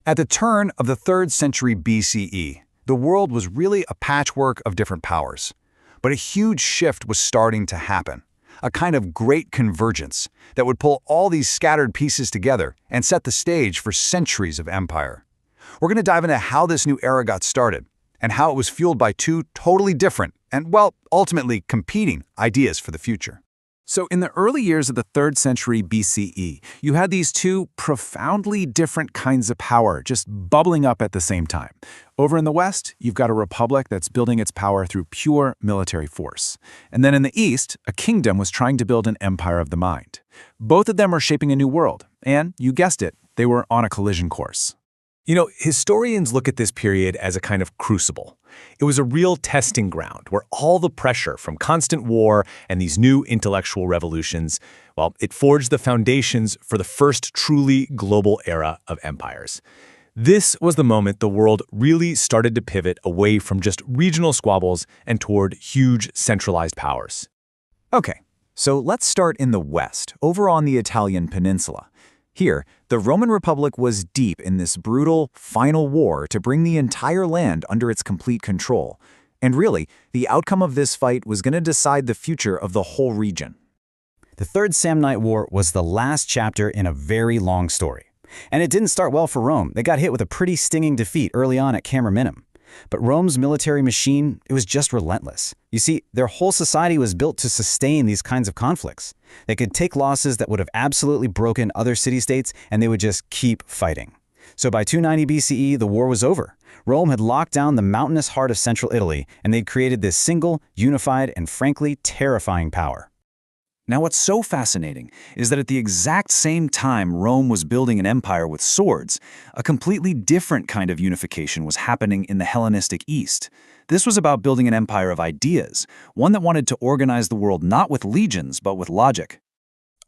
At the turn of the 3rd century BCE, the world was really a patchwork of different powers. But a huge shift was starting to happen, a kind of great convergence that would pull all these scattered pieces together and set the stage for centuries of empire. We're going to dive into how this new era got started and how it was fueled by two totally different and, well, ultimately competing ideas for the future. So in the early years of the 3rd century BCE, you had these two profoundly different kinds of power just bubbling up at the same time. Over in the West, you've got a republic that's building its power through pure military force. And then in the East, a kingdom was trying to build an empire of the mind. Both of them were shaping a new world, and you guessed it, they were on a collision course. You know, historians look at this period as a kind of crucible. It was a real testing ground where all the pressure from constant war and these new intellectual revolutions, well, it forged the foundations for the first truly global era of empires. This was the moment the world really started to pivot away from just regional squabbles and toward huge centralized powers. Okay, so let's start in the West, over on the Italian peninsula. Here, the Roman Republic was deep in this brutal, final war to bring the entire land under its complete control. And really, the outcome of this fight was going to decide the future of the whole region. The Third Samnite War was the last chapter in a very long story. And it didn't start well for Rome. They got hit with a pretty stinging defeat early on at Camerminum. But Rome's military machine, it was just relentless. You see, their whole society was built to sustain these kinds of conflicts. They could take losses that would have absolutely broken other city-states, and they would just keep fighting. So by 290 BCE, the war was over. Rome had locked down the mountainous heart of central Italy, and they'd created this single, unified, and frankly terrifying power. Now what's so fascinating is that at the exact same time Rome was building an empire with swords, a completely different kind of unification was happening in the Hellenistic East. This was about building an empire of ideas, one that wanted to organize the world not with legions, but with logic.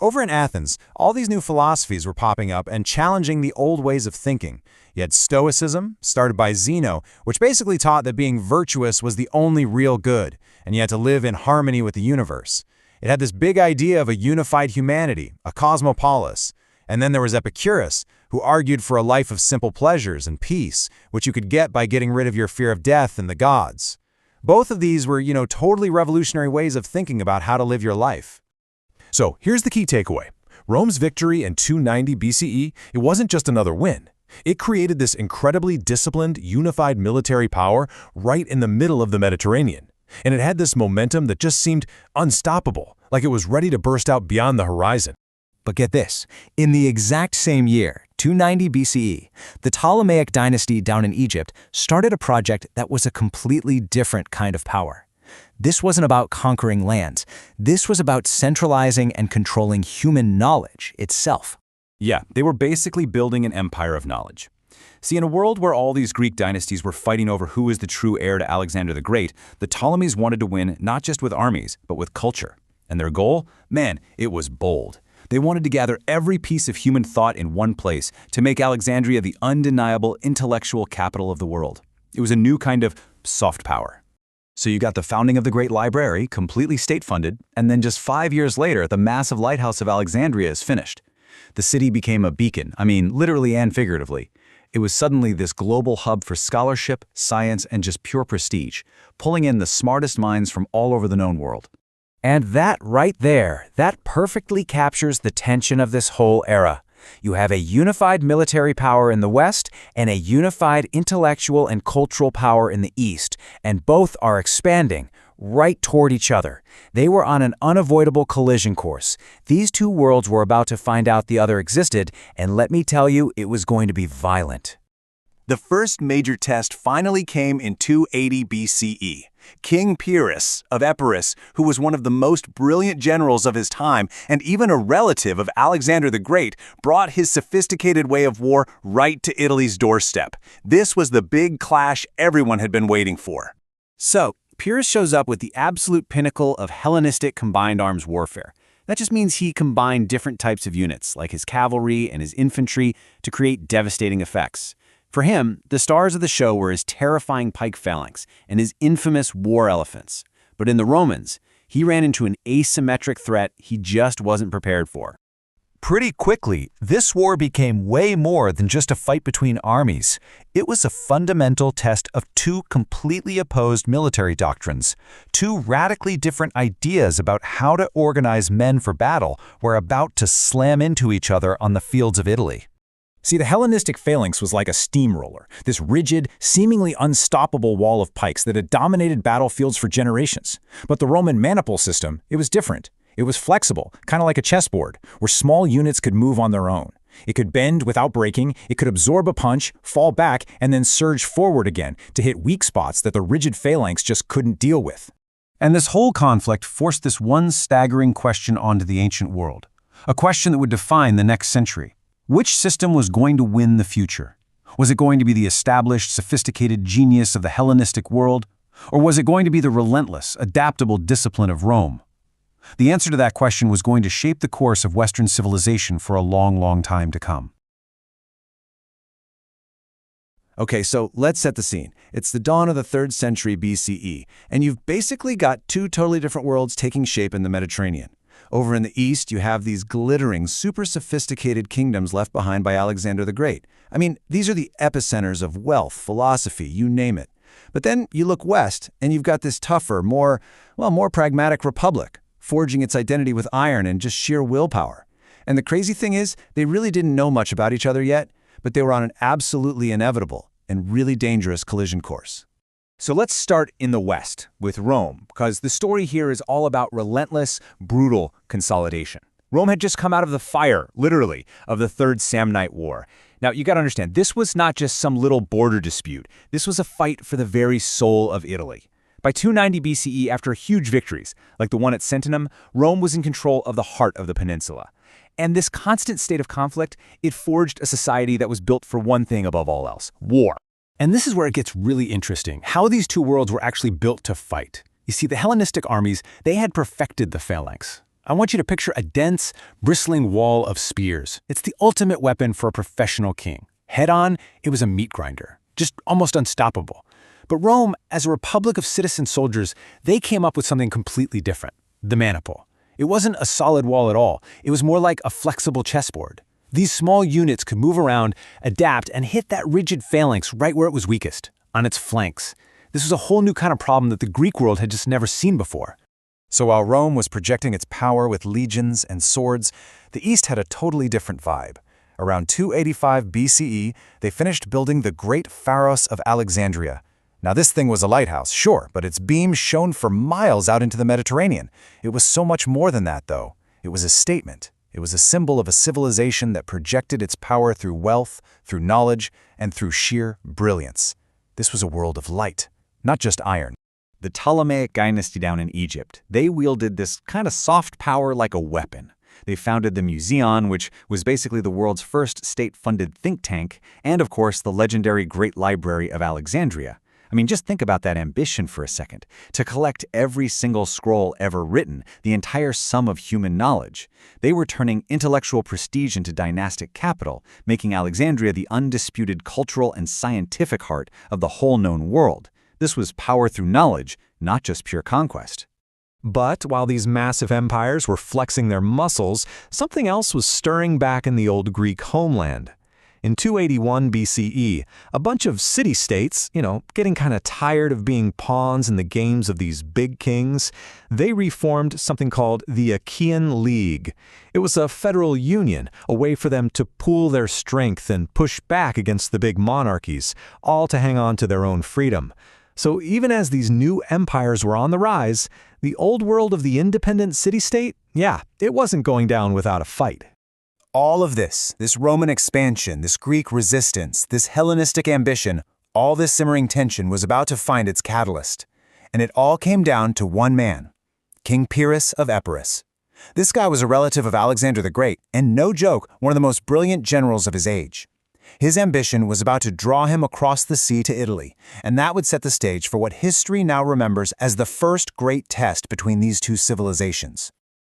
Over in Athens, all these new philosophies were popping up and challenging the old ways of thinking. You had Stoicism, started by Zeno, which basically taught that being virtuous was the only real good, and you had to live in harmony with the universe. It had this big idea of a unified humanity, a cosmopolis. And then there was Epicurus, who argued for a life of simple pleasures and peace, which you could get by getting rid of your fear of death and the gods. Both of these were, totally revolutionary ways of thinking about how to live your life. So here's the key takeaway. Rome's victory in 290 BCE, it wasn't just another win. It created this incredibly disciplined, unified military power right in the middle of the Mediterranean. And it had this momentum that just seemed unstoppable, like it was ready to burst out beyond the horizon. But get this, in the exact same year, 290 BCE, the Ptolemaic dynasty down in Egypt started a project that was a completely different kind of power. This wasn't about conquering lands. This was about centralizing and controlling human knowledge itself. Yeah, they were basically building an empire of knowledge. See, in a world where all these Greek dynasties were fighting over who is the true heir to Alexander the Great, the Ptolemies wanted to win not just with armies, but with culture. And their goal? Man, it was bold. They wanted to gather every piece of human thought in one place to make Alexandria the undeniable intellectual capital of the world. It was a new kind of soft power. So you got the founding of the Great Library, completely state-funded, and then just 5 years later, the massive Lighthouse of Alexandria is finished. The city became a beacon, literally and figuratively. It was suddenly this global hub for scholarship, science, and just pure prestige, pulling in the smartest minds from all over the known world. And that right there, that perfectly captures the tension of this whole era. You have a unified military power in the West and a unified intellectual and cultural power in the East, and both are expanding right toward each other. They were on an unavoidable collision course. These two worlds were about to find out the other existed, and let me tell you, it was going to be violent. The first major test finally came in 280 BCE. King Pyrrhus of Epirus, who was one of the most brilliant generals of his time and even a relative of Alexander the Great, brought his sophisticated way of war right to Italy's doorstep. This was the big clash everyone had been waiting for. So, Pyrrhus shows up with the absolute pinnacle of Hellenistic combined arms warfare. That just means he combined different types of units, like his cavalry and his infantry, to create devastating effects. For him, the stars of the show were his terrifying pike phalanx and his infamous war elephants. But in the Romans, he ran into an asymmetric threat he just wasn't prepared for. Pretty quickly, this war became way more than just a fight between armies. It was a fundamental test of two completely opposed military doctrines. Two radically different ideas about how to organize men for battle were about to slam into each other on the fields of Italy. See, the Hellenistic Phalanx was like a steamroller, this rigid, seemingly unstoppable wall of pikes that had dominated battlefields for generations. But the Roman Maniple system, it was different. It was flexible, kind of like a chessboard, where small units could move on their own. It could bend without breaking, it could absorb a punch, fall back, and then surge forward again to hit weak spots that the rigid phalanx just couldn't deal with. And this whole conflict forced this one staggering question onto the ancient world, a question that would define the next century. Which system was going to win the future? Was it going to be the established, sophisticated genius of the Hellenistic world? Or was it going to be the relentless, adaptable discipline of Rome? The answer to that question was going to shape the course of Western civilization for a long, long time to come. Okay, so let's set the scene. It's the dawn of the 3rd century BCE, and you've basically got two totally different worlds taking shape in the Mediterranean. Over in the east, you have these glittering, super sophisticated kingdoms left behind by Alexander the Great. I mean, these are the epicenters of wealth, philosophy, you name it. But then you look west, and you've got this tougher, more pragmatic republic, forging its identity with iron and just sheer willpower. And the crazy thing is, they really didn't know much about each other yet, but they were on an absolutely inevitable and really dangerous collision course. So let's start in the West, with Rome, because the story here is all about relentless, brutal consolidation. Rome had just come out of the fire, literally, of the Third Samnite War. Now, you gotta understand, this was not just some little border dispute. This was a fight for the very soul of Italy. By 290 BCE, after huge victories, like the one at Sentinum, Rome was in control of the heart of the peninsula. And this constant state of conflict, it forged a society that was built for one thing above all else: war. And this is where it gets really interesting, how these two worlds were actually built to fight. You see, the Hellenistic armies, they had perfected the phalanx. I want you to picture a dense, bristling wall of spears. It's the ultimate weapon for a professional king. Head-on, it was a meat grinder, just almost unstoppable. But Rome, as a republic of citizen soldiers, they came up with something completely different: the Maniple. It wasn't a solid wall at all. It was more like a flexible chessboard. These small units could move around, adapt, and hit that rigid phalanx right where it was weakest, on its flanks. This was a whole new kind of problem that the Greek world had just never seen before. So while Rome was projecting its power with legions and swords, the East had a totally different vibe. Around 285 BCE, they finished building the Great Pharos of Alexandria. Now this thing was a lighthouse, sure, but its beams shone for miles out into the Mediterranean. It was so much more than that, though. It was a statement. It was a symbol of a civilization that projected its power through wealth, through knowledge, and through sheer brilliance. This was a world of light, not just iron. The Ptolemaic dynasty down in Egypt, they wielded this kind of soft power like a weapon. They founded the Mouseion, which was basically the world's first state-funded think tank, and of course the legendary Great Library of Alexandria. I mean, just think about that ambition for a second, to collect every single scroll ever written, the entire sum of human knowledge. They were turning intellectual prestige into dynastic capital, making Alexandria the undisputed cultural and scientific heart of the whole known world. This was power through knowledge, not just pure conquest. But while these massive empires were flexing their muscles, something else was stirring back in the old Greek homeland. In 281 BCE, a bunch of city-states, getting kind of tired of being pawns in the games of these big kings, they reformed something called the Achaean League. It was a federal union, a way for them to pool their strength and push back against the big monarchies, all to hang on to their own freedom. So even as these new empires were on the rise, the old world of the independent city-state, it wasn't going down without a fight. All of this Roman expansion, this Greek resistance, this Hellenistic ambition, all this simmering tension was about to find its catalyst. And it all came down to one man, King Pyrrhus of Epirus. This guy was a relative of Alexander the Great, and no joke, one of the most brilliant generals of his age. His ambition was about to draw him across the sea to Italy, and that would set the stage for what history now remembers as the first great test between these two civilizations.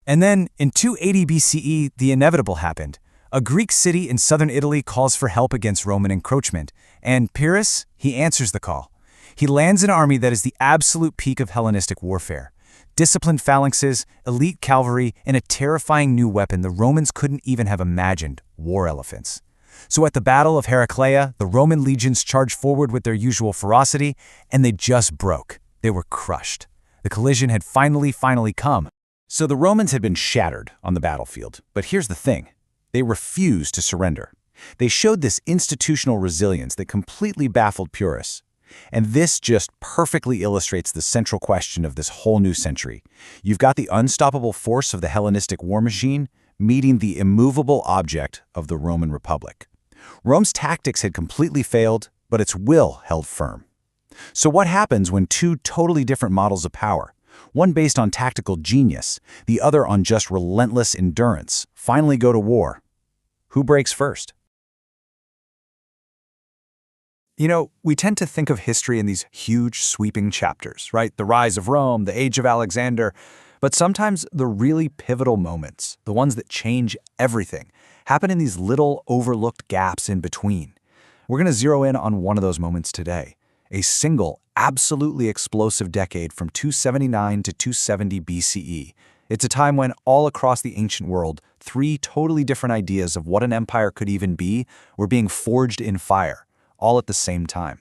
And then, in 280 BCE, the inevitable happened. A Greek city in southern Italy calls for help against Roman encroachment, and Pyrrhus, he answers the call. He lands an army that is the absolute peak of Hellenistic warfare. Disciplined phalanxes, elite cavalry, and a terrifying new weapon the Romans couldn't even have imagined: war elephants. So at the Battle of Heraclea, the Roman legions charged forward with their usual ferocity, and they just broke. They were crushed. The collision had finally come. So the Romans had been shattered on the battlefield. But here's the thing. They refused to surrender. They showed this institutional resilience that completely baffled Pyrrhus. And this just perfectly illustrates the central question of this whole new century. You've got the unstoppable force of the Hellenistic war machine meeting the immovable object of the Roman Republic. Rome's tactics had completely failed, but its will held firm. So what happens when two totally different models of power, one based on tactical genius, the other on just relentless endurance, finally go to war? Who breaks first? You know, we tend to think of history in these huge, sweeping chapters, right? The rise of Rome, the age of Alexander. But sometimes the really pivotal moments, the ones that change everything, happen in these little overlooked gaps in between. We're going to zero in on one of those moments today. A single, absolutely explosive decade from 279 to 270 BCE. It's a time when all across the ancient world, three totally different ideas of what an empire could even be were being forged in fire, all at the same time.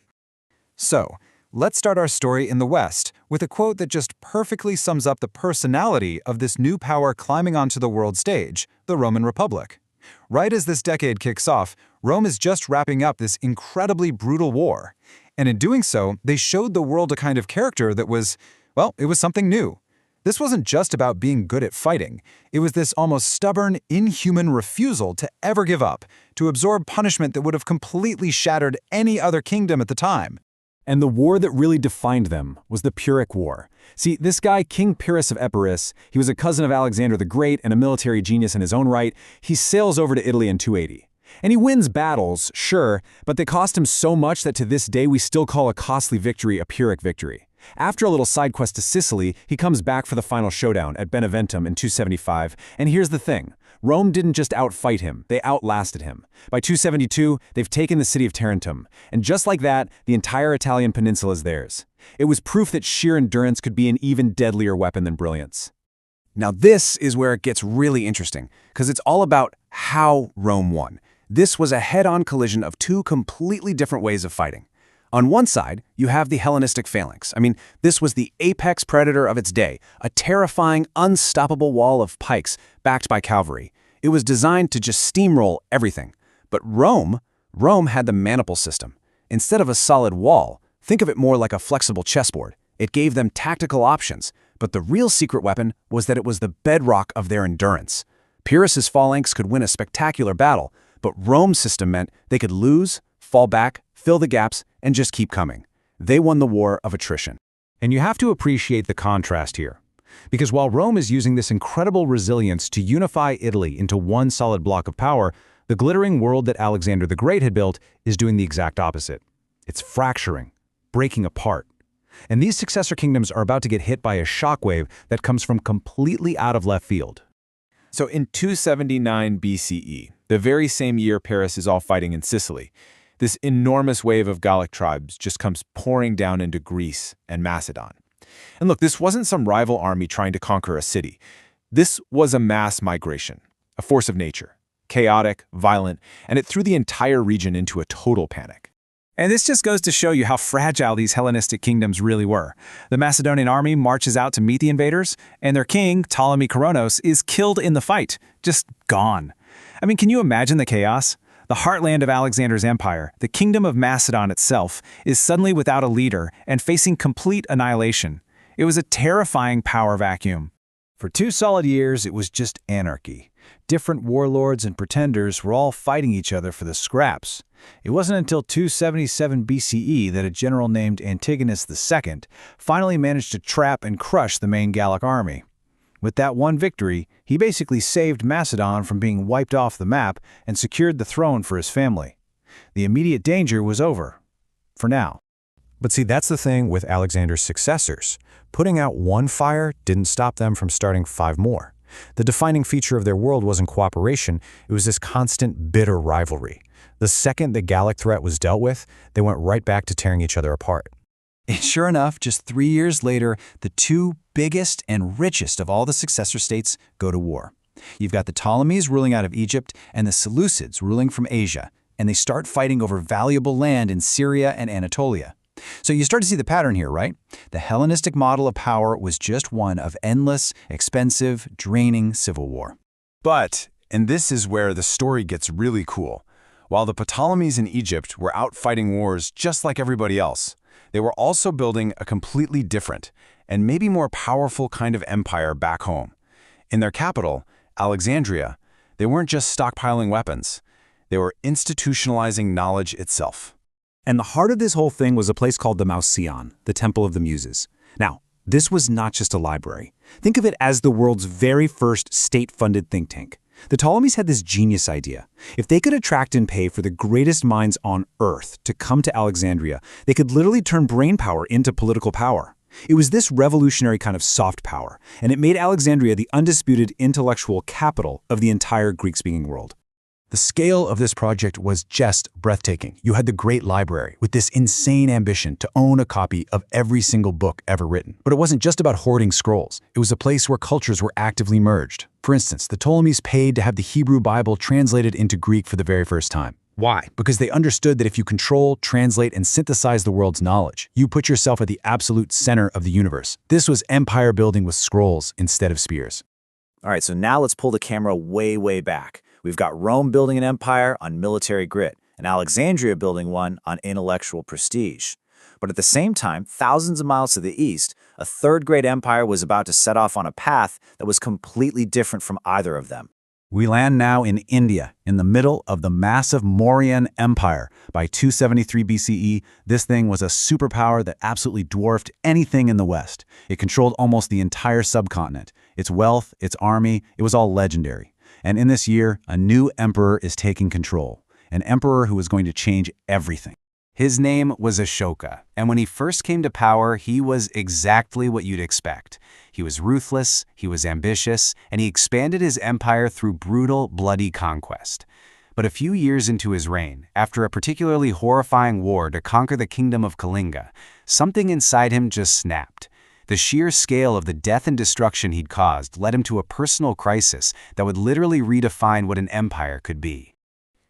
So, let's start our story in the West with a quote that just perfectly sums up the personality of this new power climbing onto the world stage, the Roman Republic. Right as this decade kicks off, Rome is just wrapping up this incredibly brutal war. And in doing so, they showed the world a kind of character that was, well, it was something new. This wasn't just about being good at fighting. It was this almost stubborn, inhuman refusal to ever give up, to absorb punishment that would have completely shattered any other kingdom at the time. And the war that really defined them was the Pyrrhic War. See, this guy, King Pyrrhus of Epirus, he was a cousin of Alexander the Great and a military genius in his own right. He sails over to Italy in 280. And he wins battles, sure, but they cost him so much that to this day we still call a costly victory a Pyrrhic victory. After a little side quest to Sicily, he comes back for the final showdown at Beneventum in 275, and here's the thing. Rome didn't just outfight him, they outlasted him. By 272, they've taken the city of Tarentum, and just like that, the entire Italian peninsula is theirs. It was proof that sheer endurance could be an even deadlier weapon than brilliance. Now this is where it gets really interesting, because it's all about how Rome won. This was a head-on collision of two completely different ways of fighting. On one side, you have the Hellenistic phalanx. This was the apex predator of its day, a terrifying, unstoppable wall of pikes backed by cavalry. It was designed to just steamroll everything. But Rome had the Maniple system. Instead of a solid wall, think of it more like a flexible chessboard. It gave them tactical options, but the real secret weapon was that it was the bedrock of their endurance. Pyrrhus's phalanx could win a spectacular battle, but Rome's system meant they could lose, fall back, fill the gaps, and just keep coming. They won the war of attrition. And you have to appreciate the contrast here. Because while Rome is using this incredible resilience to unify Italy into one solid block of power, the glittering world that Alexander the Great had built is doing the exact opposite. It's fracturing, breaking apart. And these successor kingdoms are about to get hit by a shockwave that comes from completely out of left field. So in 279 BCE, the very same year Pyrrhus is all fighting in Sicily, this enormous wave of Gallic tribes just comes pouring down into Greece and Macedon. And look, this wasn't some rival army trying to conquer a city. This was a mass migration, a force of nature, chaotic, violent, and it threw the entire region into a total panic. And this just goes to show you how fragile these Hellenistic kingdoms really were. The Macedonian army marches out to meet the invaders, and their king, Ptolemy Kronos, is killed in the fight, just gone. Can you imagine the chaos? The heartland of Alexander's empire, the kingdom of Macedon itself, is suddenly without a leader and facing complete annihilation. It was a terrifying power vacuum. For 2 solid years, it was just anarchy. Different warlords and pretenders were all fighting each other for the scraps. It wasn't until 277 BCE that a general named Antigonus II finally managed to trap and crush the main Gallic army. With that one victory, he basically saved Macedon from being wiped off the map and secured the throne for his family. The immediate danger was over. For now. But see, that's the thing with Alexander's successors. Putting out one fire didn't stop them from starting 5 more. The defining feature of their world wasn't cooperation, it was this constant, bitter rivalry. The second the Gallic threat was dealt with, they went right back to tearing each other apart. And sure enough, just 3 years later, the two biggest and richest of all the successor states go to war. You've got the Ptolemies ruling out of Egypt and the Seleucids ruling from Asia, and they start fighting over valuable land in Syria and Anatolia. So you start to see the pattern here, right? The Hellenistic model of power was just one of endless, expensive, draining civil war. But, and this is where the story gets really cool, while the Ptolemies in Egypt were out fighting wars just like everybody else, they were also building a completely different and maybe more powerful kind of empire back home. In their capital, Alexandria, they weren't just stockpiling weapons, they were institutionalizing knowledge itself. And the heart of this whole thing was a place called the Mouseion, the Temple of the Muses. Now, this was not just a library. Think of it as the world's very first state-funded think tank. The Ptolemies had this genius idea. If they could attract and pay for the greatest minds on Earth to come to Alexandria, they could literally turn brain power into political power. It was this revolutionary kind of soft power, and it made Alexandria the undisputed intellectual capital of the entire Greek-speaking world. The scale of this project was just breathtaking. You had the Great Library with this insane ambition to own a copy of every single book ever written. But it wasn't just about hoarding scrolls. It was a place where cultures were actively merged. For instance, the Ptolemies paid to have the Hebrew Bible translated into Greek for the very first time. Why? Because they understood that if you control, translate, and synthesize the world's knowledge, you put yourself at the absolute center of the universe. This was empire building with scrolls instead of spears. All right, so now let's pull the camera way, way back. We've got Rome building an empire on military grit, and Alexandria building one on intellectual prestige. But at the same time, thousands of miles to the east, a third great empire was about to set off on a path that was completely different from either of them. We land now in India, in the middle of the massive Mouseion Empire. By 273 BCE, this thing was a superpower that absolutely dwarfed anything in the West. It controlled almost the entire subcontinent. Its wealth, its army, it was all legendary. And in this year, a new emperor is taking control, an emperor who is going to change everything. His name was Ashoka, and when he first came to power, he was exactly what you'd expect. He was ruthless, he was ambitious, and he expanded his empire through brutal, bloody conquest. But a few years into his reign, after a particularly horrifying war to conquer the kingdom of Kalinga, something inside him just snapped. The sheer scale of the death and destruction he'd caused led him to a personal crisis that would literally redefine what an empire could be.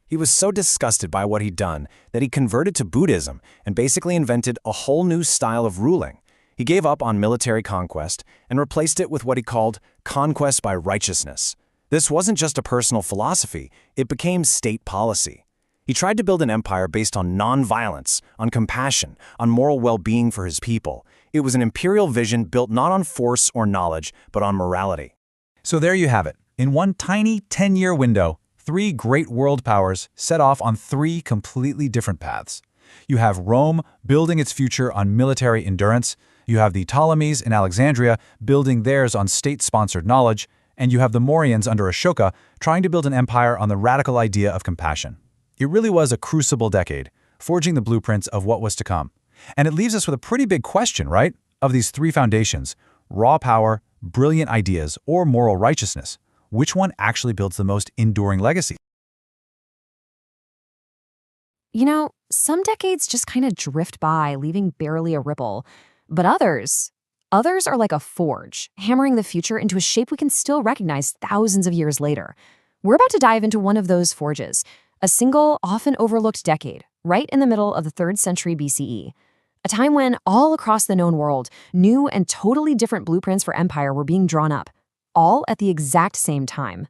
He was so disgusted by what he'd done that he converted to Buddhism and basically invented a whole new style of ruling. He gave up on military conquest and replaced it with what he called conquest by righteousness. This wasn't just a personal philosophy, it became state policy. He tried to build an empire based on non-violence, on compassion, on moral well-being for his people. It was an imperial vision built not on force or knowledge, but on morality. So there you have it. In one tiny 10-year window, 3 great world powers set off on 3 completely different paths. You have Rome building its future on military endurance, you have the Ptolemies in Alexandria building theirs on state-sponsored knowledge, and you have the Mauryans under Ashoka trying to build an empire on the radical idea of compassion. It really was a crucible decade, forging the blueprints of what was to come. And it leaves us with a pretty big question, right? Of these 3 foundations, raw power, brilliant ideas, or moral righteousness, which one actually builds the most enduring legacy? You know, some decades just kind of drift by, leaving barely a ripple. But others are like a forge, hammering the future into a shape we can still recognize thousands of years later. We're about to dive into one of those forges, a single, often overlooked decade, right in the middle of the 3rd century BCE. A time when, all across the known world, new and totally different blueprints for empire were being drawn up, all at the exact same time.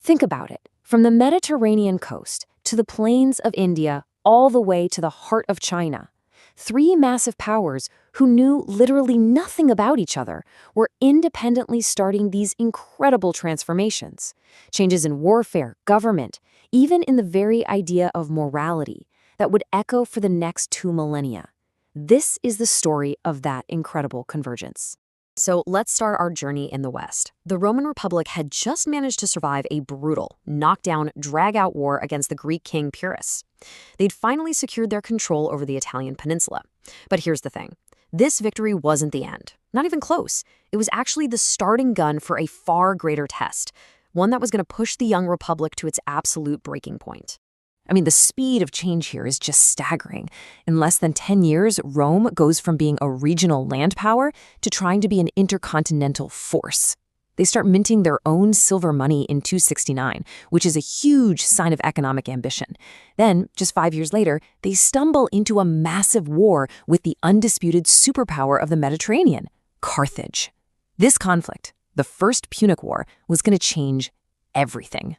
Think about it. From the Mediterranean coast to the plains of India, all the way to the heart of China, 3 massive powers who knew literally nothing about each other were independently starting these incredible transformations. Changes in warfare, government, even in the very idea of morality that would echo for the next 2 millennia. This is the story of that incredible convergence. So let's start our journey in the West. The Roman Republic had just managed to survive a brutal, knockdown, drag-out war against the Greek king Pyrrhus. They'd finally secured their control over the Italian peninsula. But here's the thing. This victory wasn't the end. Not even close. It was actually the starting gun for a far greater test, one that was going to push the young republic to its absolute breaking point. I mean, the speed of change here is just staggering. In less than 10 years, Rome goes from being a regional land power to trying to be an intercontinental force. They start minting their own silver money in 269, which is a huge sign of economic ambition. Then, just 5 years later, they stumble into a massive war with the undisputed superpower of the Mediterranean, Carthage. This conflict, the First Punic War, was going to change everything.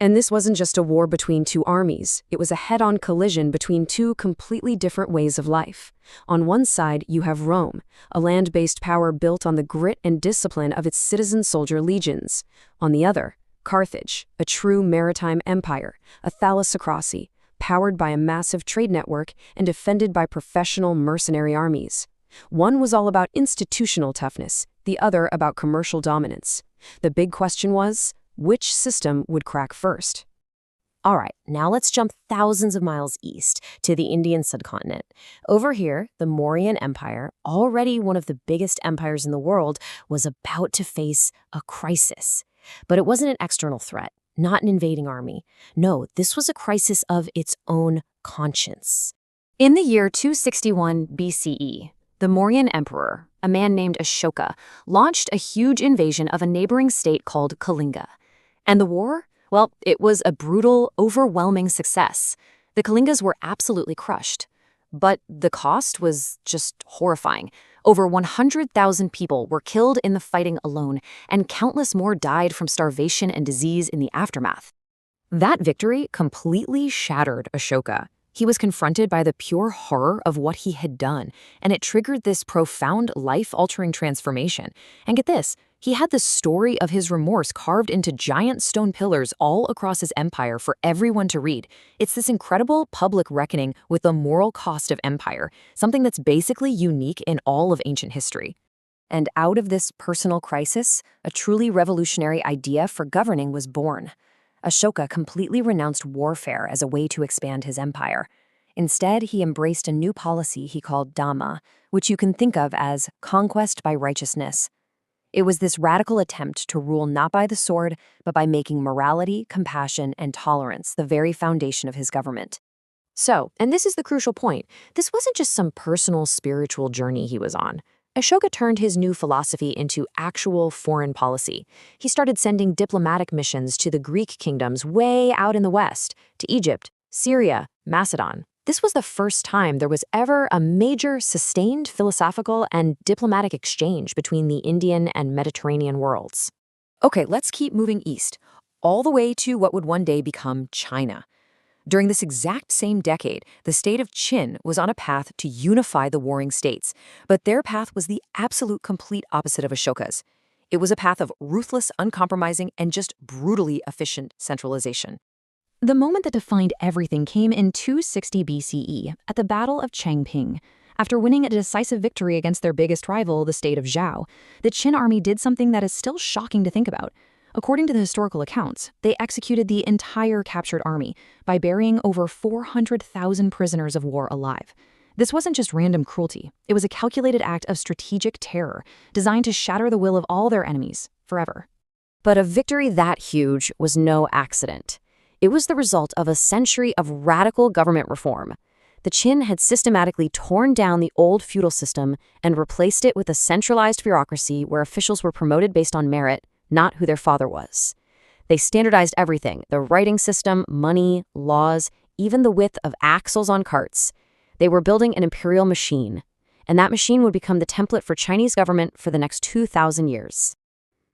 And this wasn't just a war between two armies. It was a head-on collision between two completely different ways of life. On one side, you have Rome, a land-based power built on the grit and discipline of its citizen-soldier legions. On the other, Carthage, a true maritime empire, a thalassocracy, powered by a massive trade network and defended by professional mercenary armies. One was all about institutional toughness, the other about commercial dominance. The big question was, which system would crack first? All right, now let's jump thousands of miles east to the Indian subcontinent. Over here, the Mauryan Empire, already one of the biggest empires in the world, was about to face a crisis. But it wasn't an external threat, not an invading army. No, this was a crisis of its own conscience. In the year 261 BCE, the Mauryan emperor, a man named Ashoka, launched a huge invasion of a neighboring state called Kalinga. And the war? Well, it was a brutal, overwhelming success. The Kalingas were absolutely crushed. But the cost was just horrifying. Over 100,000 people were killed in the fighting alone, and countless more died from starvation and disease in the aftermath. That victory completely shattered Ashoka. He was confronted by the pure horror of what he had done, and it triggered this profound life-altering transformation. And get this, he had the story of his remorse carved into giant stone pillars all across his empire for everyone to read. It's this incredible public reckoning with the moral cost of empire, something that's basically unique in all of ancient history. And out of this personal crisis, a truly revolutionary idea for governing was born. Ashoka completely renounced warfare as a way to expand his empire. Instead, he embraced a new policy he called Dhamma, which you can think of as conquest by righteousness. It was this radical attempt to rule not by the sword, but by making morality, compassion, and tolerance the very foundation of his government. So, and this is the crucial point, this wasn't just some personal spiritual journey he was on. Ashoka turned his new philosophy into actual foreign policy. He started sending diplomatic missions to the Greek kingdoms way out in the west, to Egypt, Syria, Macedon. This was the first time there was ever a major, sustained philosophical and diplomatic exchange between the Indian and Mediterranean worlds. Okay, let's keep moving east, all the way to what would one day become China. During this exact same decade, the state of Qin was on a path to unify the warring states, but their path was the absolute complete opposite of Ashoka's. It was a path of ruthless, uncompromising, and just brutally efficient centralization. The moment that defined everything came in 260 BCE at the Battle of Changping. After winning a decisive victory against their biggest rival, the state of Zhao, the Qin army did something that is still shocking to think about. According to the historical accounts, they executed the entire captured army by burying over 400,000 prisoners of war alive. This wasn't just random cruelty. It was a calculated act of strategic terror designed to shatter the will of all their enemies forever. But a victory that huge was no accident. It was the result of a century of radical government reform. The Qin had systematically torn down the old feudal system and replaced it with a centralized bureaucracy where officials were promoted based on merit, not who their father was. They standardized everything, the writing system, money, laws, even the width of axles on carts. They were building an imperial machine, and that machine would become the template for Chinese government for the next 2,000 years.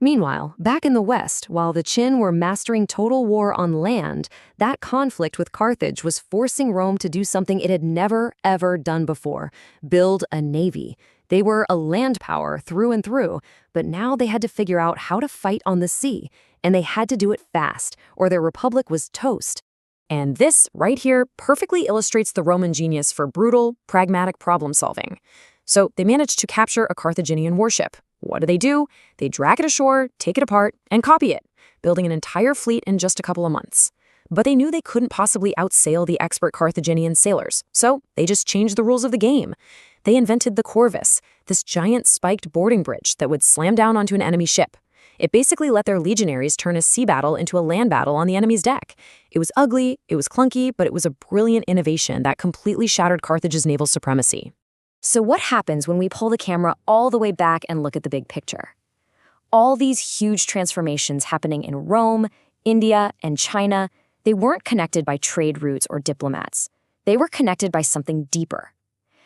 Meanwhile, back in the West, while the Qin were mastering total war on land, that conflict with Carthage was forcing Rome to do something it had never, ever done before: build a navy. They were a land power through and through, but now they had to figure out how to fight on the sea, and they had to do it fast, or their republic was toast. And this, right here, perfectly illustrates the Roman genius for brutal, pragmatic problem-solving. So they managed to capture a Carthaginian warship. What do? They drag it ashore, take it apart, and copy it, building an entire fleet in just a couple of months. But they knew they couldn't possibly outsail the expert Carthaginian sailors, so they just changed the rules of the game. They invented the corvus, this giant spiked boarding bridge that would slam down onto an enemy ship. It basically let their legionaries turn a sea battle into a land battle on the enemy's deck. It was ugly, it was clunky, but it was a brilliant innovation that completely shattered Carthage's naval supremacy. So what happens when we pull the camera all the way back and look at the big picture? All these huge transformations happening in Rome, India, and China, they weren't connected by trade routes or diplomats. They were connected by something deeper.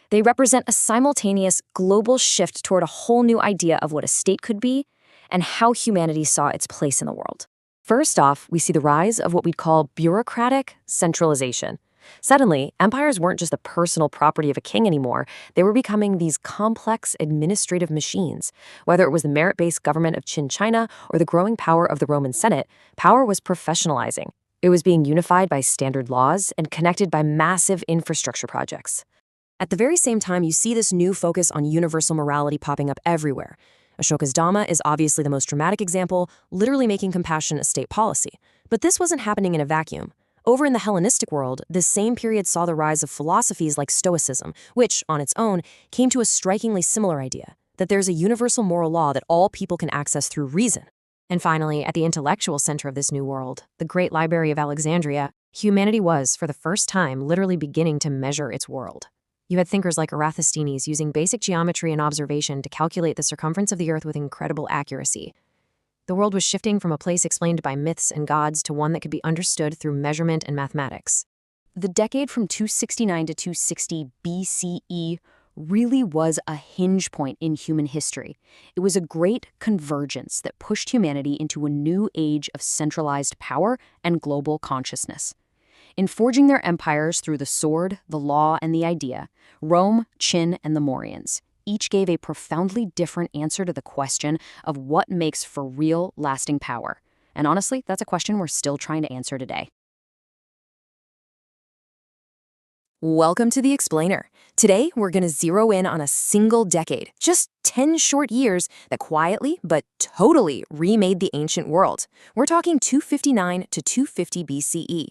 They represent a simultaneous global shift toward a whole new idea of what a state could be and how humanity saw its place in the world. First off, we see the rise of what we'd call bureaucratic centralization. Suddenly, empires weren't just the personal property of a king anymore. They were becoming these complex administrative machines. Whether it was the merit-based government of Qin China or the growing power of the Roman Senate, power was professionalizing. It was being unified by standard laws and connected by massive infrastructure projects. At the very same time, you see this new focus on universal morality popping up everywhere. Ashoka's Dhamma is obviously the most dramatic example, literally making compassion a state policy. But this wasn't happening in a vacuum. Over in the Hellenistic world, this same period saw the rise of philosophies like Stoicism, which, on its own, came to a strikingly similar idea, that there's a universal moral law that all people can access through reason. And finally, at the intellectual center of this new world, the Great Library of Alexandria, humanity was, for the first time, literally beginning to measure its world. You had thinkers like Eratosthenes using basic geometry and observation to calculate the circumference of the Earth with incredible accuracy. The world was shifting from a place explained by myths and gods to one that could be understood through measurement and mathematics. The decade from 269 to 260 BCE really was a hinge point in human history. It was a great convergence that pushed humanity into a new age of centralized power and global consciousness. In forging their empires through the sword, the law, and the idea, Rome, Qin, and the Mauryans each gave a profoundly different answer to the question of what makes for real, lasting power. And honestly, that's a question we're still trying to answer today. Welcome to The Explainer. Today, we're going to zero in on a single decade, just 10 short years that quietly but totally remade the ancient world. We're talking 259 to 250 BCE.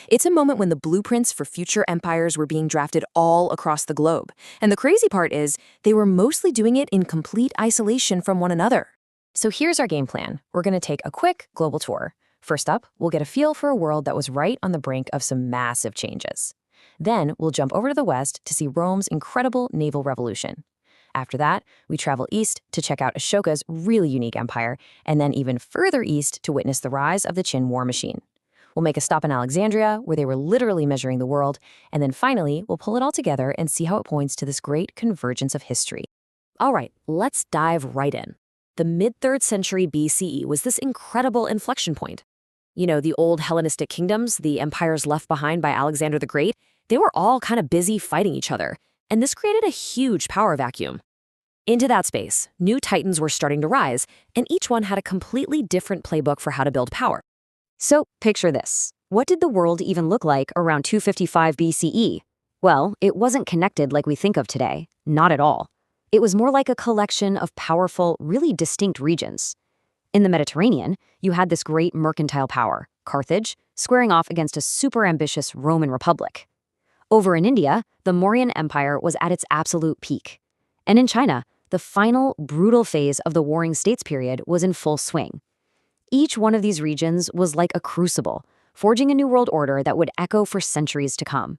It's a moment when the blueprints for future empires were being drafted all across the globe. And the crazy part is, they were mostly doing it in complete isolation from one another. So here's our game plan. We're going to take a quick global tour. First up, we'll get a feel for a world that was right on the brink of some massive changes. Then we'll jump over to the west to see Rome's incredible naval revolution. After that, we travel east to check out Ashoka's really unique empire, and then even further east to witness the rise of the Qin war machine. We'll make a stop in Alexandria, where they were literally measuring the world, and then finally, we'll pull it all together and see how it points to this great convergence of history. All right, let's dive right in. The mid-3rd century BCE was this incredible inflection point. You know, the old Hellenistic kingdoms, the empires left behind by Alexander the Great, they were all kind of busy fighting each other, and this created a huge power vacuum. Into that space, new titans were starting to rise, and each one had a completely different playbook for how to build power. So, picture this. What did the world even look like around 255 BCE? Well, it wasn't connected like we think of today. Not at all. It was more like a collection of powerful, really distinct regions. In the Mediterranean, you had this great mercantile power, Carthage, squaring off against a super ambitious Roman Republic. Over in India, the Mauryan Empire was at its absolute peak. And in China, the final, brutal phase of the Warring States period was in full swing. Each one of these regions was like a crucible, forging a new world order that would echo for centuries to come.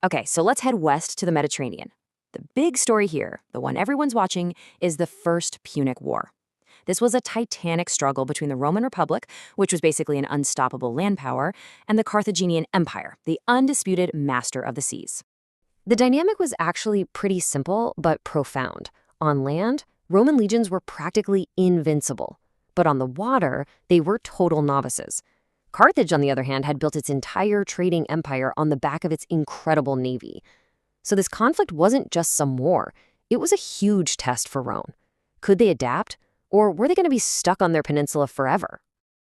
Okay, so let's head west to the Mediterranean. The big story here, the one everyone's watching, is the First Punic War. This was a titanic struggle between the Roman Republic, which was basically an unstoppable land power, and the Carthaginian Empire, the undisputed master of the seas. The dynamic was actually pretty simple, but profound. On land, Roman legions were practically invincible. But on the water, they were total novices. Carthage, on the other hand, had built its entire trading empire on the back of its incredible navy. So this conflict wasn't just some war. It was a huge test for Rome. Could they adapt? Or were they going to be stuck on their peninsula forever?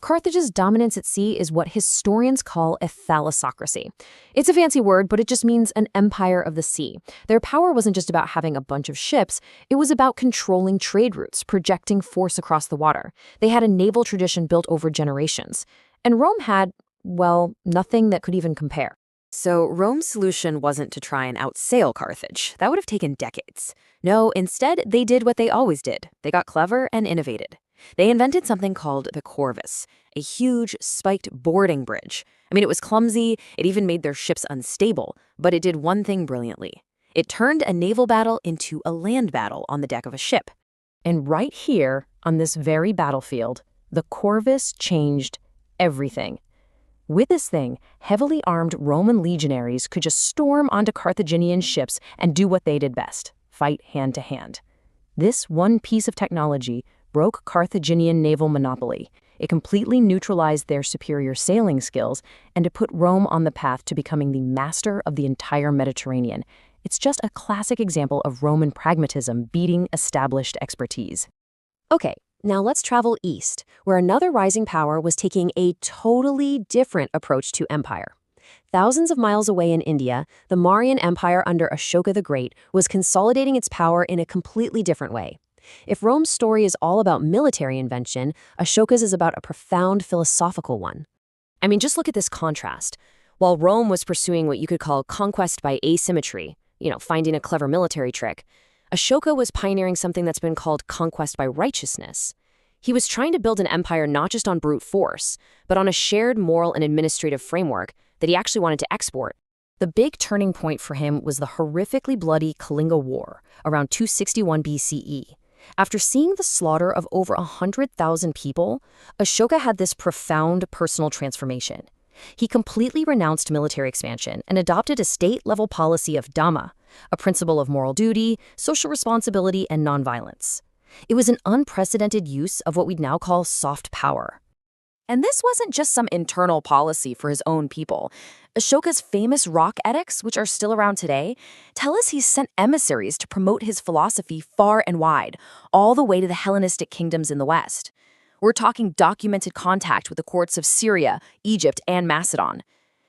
Carthage's dominance at sea is what historians call a thalassocracy. It's a fancy word, but it just means an empire of the sea. Their power wasn't just about having a bunch of ships, it was about controlling trade routes, projecting force across the water. They had a naval tradition built over generations. And Rome had, well, nothing that could even compare. So Rome's solution wasn't to try and outsail Carthage. That would have taken decades. No, instead, they did what they always did. They got clever and innovated. They invented something called the corvus, a huge, spiked boarding bridge. I mean, it was clumsy, it even made their ships unstable, but it did one thing brilliantly. It turned a naval battle into a land battle on the deck of a ship. And right here, on this very battlefield, the corvus changed everything. With this thing, heavily armed Roman legionaries could just storm onto Carthaginian ships and do what they did best, fight hand to hand. This one piece of technology broke Carthaginian naval monopoly. It completely neutralized their superior sailing skills, and it put Rome on the path to becoming the master of the entire Mediterranean. It's just a classic example of Roman pragmatism beating established expertise. Okay, now let's travel east, where another rising power was taking a totally different approach to empire. Thousands of miles away in India, the Mauryan Empire under Ashoka the Great was consolidating its power in a completely different way. If Rome's story is all about military invention, Ashoka's is about a profound philosophical one. I mean, just look at this contrast. While Rome was pursuing what you could call conquest by asymmetry, finding a clever military trick, Ashoka was pioneering something that's been called conquest by righteousness. He was trying to build an empire not just on brute force, but on a shared moral and administrative framework that he actually wanted to export. The big turning point for him was the horrifically bloody Kalinga War around 261 BCE. After seeing the slaughter of over 100,000 people, Ashoka had this profound personal transformation. He completely renounced military expansion and adopted a state-level policy of Dhamma, a principle of moral duty, social responsibility, and nonviolence. It was an unprecedented use of what we'd now call soft power. And this wasn't just some internal policy for his own people. Ashoka's famous rock edicts, which are still around today, tell us he sent emissaries to promote his philosophy far and wide, all the way to the Hellenistic kingdoms in the West. We're talking documented contact with the courts of Syria, Egypt, and Macedon.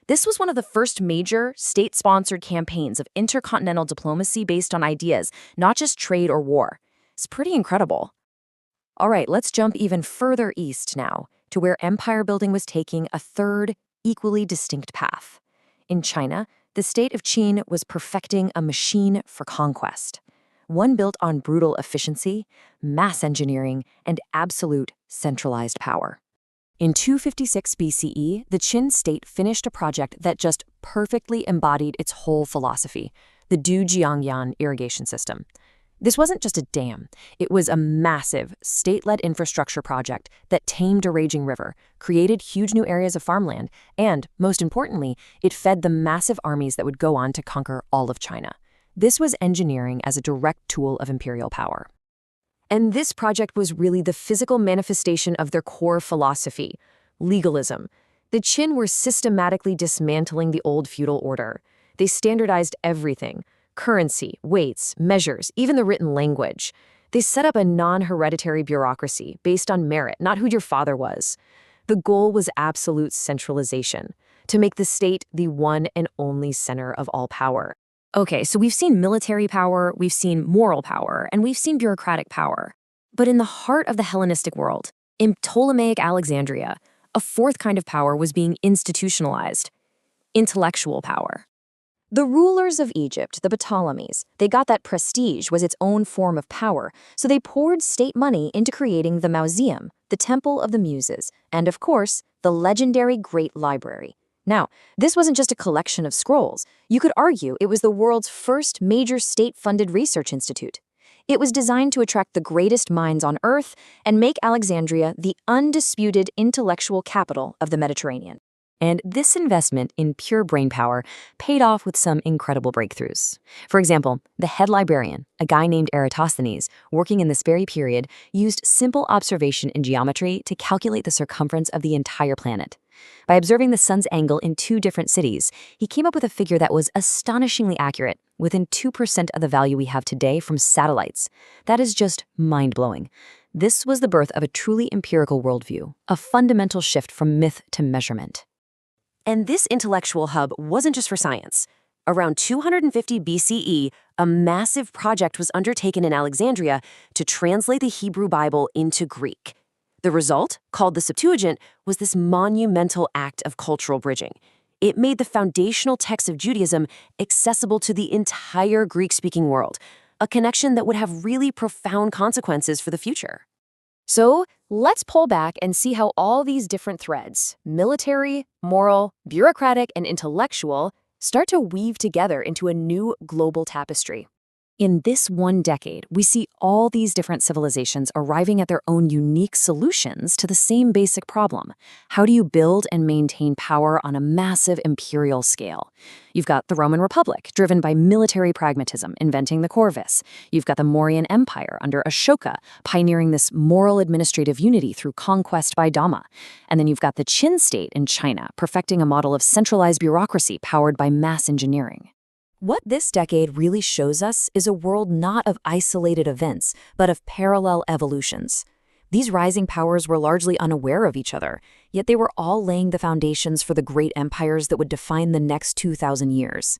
This was one of the first major, state-sponsored campaigns of intercontinental diplomacy based on ideas, not just trade or war. It's pretty incredible. All right, let's jump even further east now, to where empire building was taking a third, equally distinct path. In China, the state of Qin was perfecting a machine for conquest. One built on brutal efficiency, mass engineering, and absolute centralized power. In 256 BCE, the Qin state finished a project that just perfectly embodied its whole philosophy, the Dujiangyan irrigation system. This wasn't just a dam. It was a massive, state-led infrastructure project that tamed a raging river, created huge new areas of farmland, and, most importantly, it fed the massive armies that would go on to conquer all of China. This was engineering as a direct tool of imperial power. And this project was really the physical manifestation of their core philosophy, legalism. The Qin were systematically dismantling the old feudal order. They standardized everything: currency, weights, measures, even the written language. They set up a non-hereditary bureaucracy based on merit, not who your father was. The goal was absolute centralization, to make the state the one and only center of all power. Okay, so we've seen military power, we've seen moral power, and we've seen bureaucratic power. But in the heart of the Hellenistic world, in Ptolemaic Alexandria, a fourth kind of power was being institutionalized: intellectual power. The rulers of Egypt, the Ptolemies, they got that prestige was its own form of power, so they poured state money into creating the Mouseion, the Temple of the Muses, and of course, the legendary Great Library. Now, this wasn't just a collection of scrolls. You could argue it was the world's first major state-funded research institute. It was designed to attract the greatest minds on Earth and make Alexandria the undisputed intellectual capital of the Mediterranean. And this investment in pure brainpower paid off with some incredible breakthroughs. For example, the head librarian, a guy named Eratosthenes, working in this very period, used simple observation in geometry to calculate the circumference of the entire planet. By observing the sun's angle in two different cities, he came up with a figure that was astonishingly accurate, within 2% of the value we have today from satellites. That is just mind-blowing. This was the birth of a truly empirical worldview, a fundamental shift from myth to measurement. And this intellectual hub wasn't just for science. Around 250 BCE, a massive project was undertaken in Alexandria to translate the Hebrew Bible into Greek. The result, called the Septuagint, was this monumental act of cultural bridging. It made the foundational texts of Judaism accessible to the entire Greek-speaking world, a connection that would have really profound consequences for the future. So let's pull back and see how all these different threads, military, moral, bureaucratic, and intellectual, start to weave together into a new global tapestry. In this one decade, we see all these different civilizations arriving at their own unique solutions to the same basic problem. How do you build and maintain power on a massive imperial scale? You've got the Roman Republic, driven by military pragmatism, inventing the corvus. You've got the Mauryan Empire under Ashoka, pioneering this moral administrative unity through conquest by Dhamma. And then you've got the Qin state in China, perfecting a model of centralized bureaucracy powered by mass engineering. What this decade really shows us is a world not of isolated events, but of parallel evolutions. These rising powers were largely unaware of each other, yet they were all laying the foundations for the great empires that would define the next 2,000 years.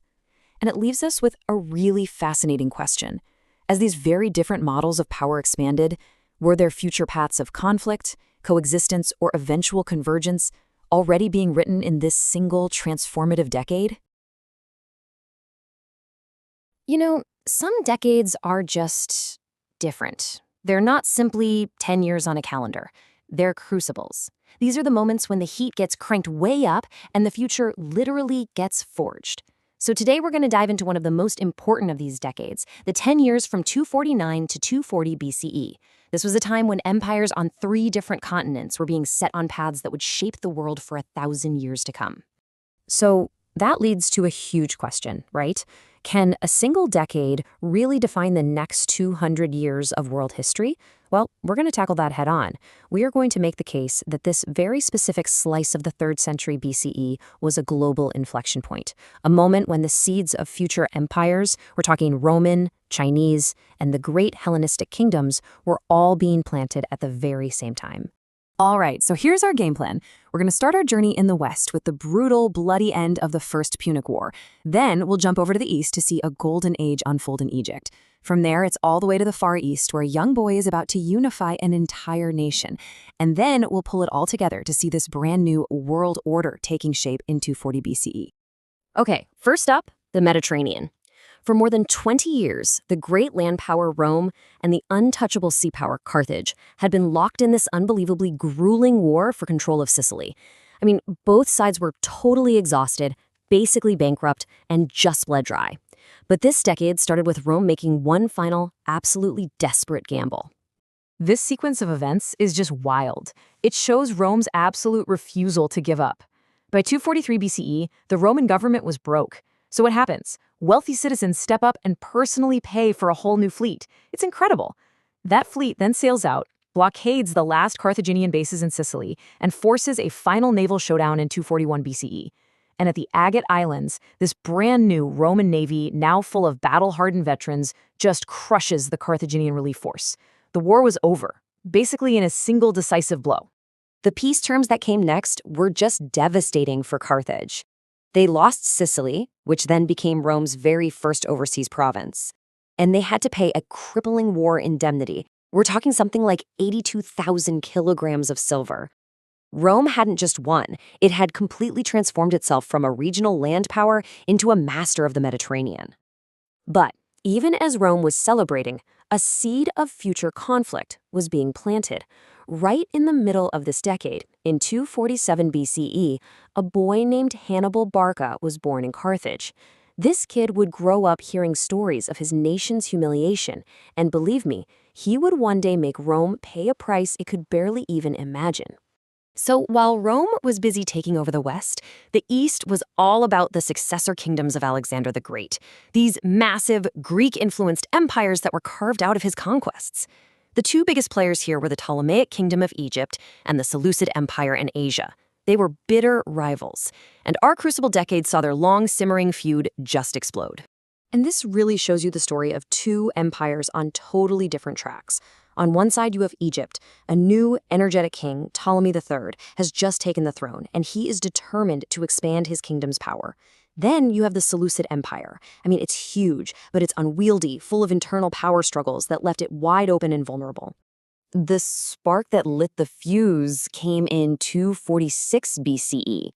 And it leaves us with a really fascinating question. As these very different models of power expanded, were there future paths of conflict, coexistence, or eventual convergence already being written in this single transformative decade? You know, some decades are just different. They're not simply 10 years on a calendar. They're crucibles. These are the moments when the heat gets cranked way up and the future literally gets forged. So today we're going to dive into one of the most important of these decades, the 10 years from 249 to 240 BCE. This was a time when empires on 3 different continents were being set on paths that would shape the world for 1,000 years to come. So that leads to a huge question, right? Can a single decade really define the next 200 years of world history? Well, we're going to tackle that head on. We are going to make the case that this very specific slice of the 3rd century BCE was a global inflection point, a moment when the seeds of future empires, we're talking Roman, Chinese, and the great Hellenistic kingdoms, were all being planted at the very same time. All right, so here's our game plan. We're going to start our journey in the west with the brutal, bloody end of the First Punic War. Then we'll jump over to the east to see a golden age unfold in Egypt. From there, it's all the way to the Far East, where a young boy is about to unify an entire nation. And then we'll pull it all together to see this brand new world order taking shape in 240 BCE. Okay, first up, the Mediterranean. For more than 20 years, the great land power Rome and the untouchable sea power Carthage had been locked in this unbelievably grueling war for control of Sicily. I mean, both sides were totally exhausted, basically bankrupt, and just bled dry. But this decade started with Rome making one final, absolutely desperate gamble. This sequence of events is just wild. It shows Rome's absolute refusal to give up. By 243 BCE, the Roman government was broke. So what happens? Wealthy citizens step up and personally pay for a whole new fleet. It's incredible. That fleet then sails out, blockades the last Carthaginian bases in Sicily, and forces a final naval showdown in 241 BCE. And at the Agate Islands, this brand new Roman navy, now full of battle-hardened veterans, just crushes the Carthaginian relief force. The war was over, basically in a single decisive blow. The peace terms that came next were just devastating for Carthage. They lost Sicily, which then became Rome's very first overseas province. And they had to pay a crippling war indemnity. We're talking something like 82,000 kilograms of silver. Rome hadn't just won, it had completely transformed itself from a regional land power into a master of the Mediterranean. But even as Rome was celebrating, a seed of future conflict was being planted. Right in the middle of this decade, in 247 BCE, a boy named Hannibal Barca was born in Carthage. This kid would grow up hearing stories of his nation's humiliation, and believe me, he would one day make Rome pay a price it could barely even imagine. So while Rome was busy taking over the West, the East was all about the successor kingdoms of Alexander the Great, these massive Greek-influenced empires that were carved out of his conquests. The 2 biggest players here were the Ptolemaic Kingdom of Egypt and the Seleucid Empire in Asia. They were bitter rivals, and our Crucible decade saw their long-simmering feud just explode. And this really shows you the story of 2 empires on totally different tracks. On one side, you have Egypt. A new, energetic king, Ptolemy III, has just taken the throne, and he is determined to expand his kingdom's power. Then you have the Seleucid Empire. I mean, it's huge, but it's unwieldy, full of internal power struggles that left it wide open and vulnerable. The spark that lit the fuse came in 246 BCE.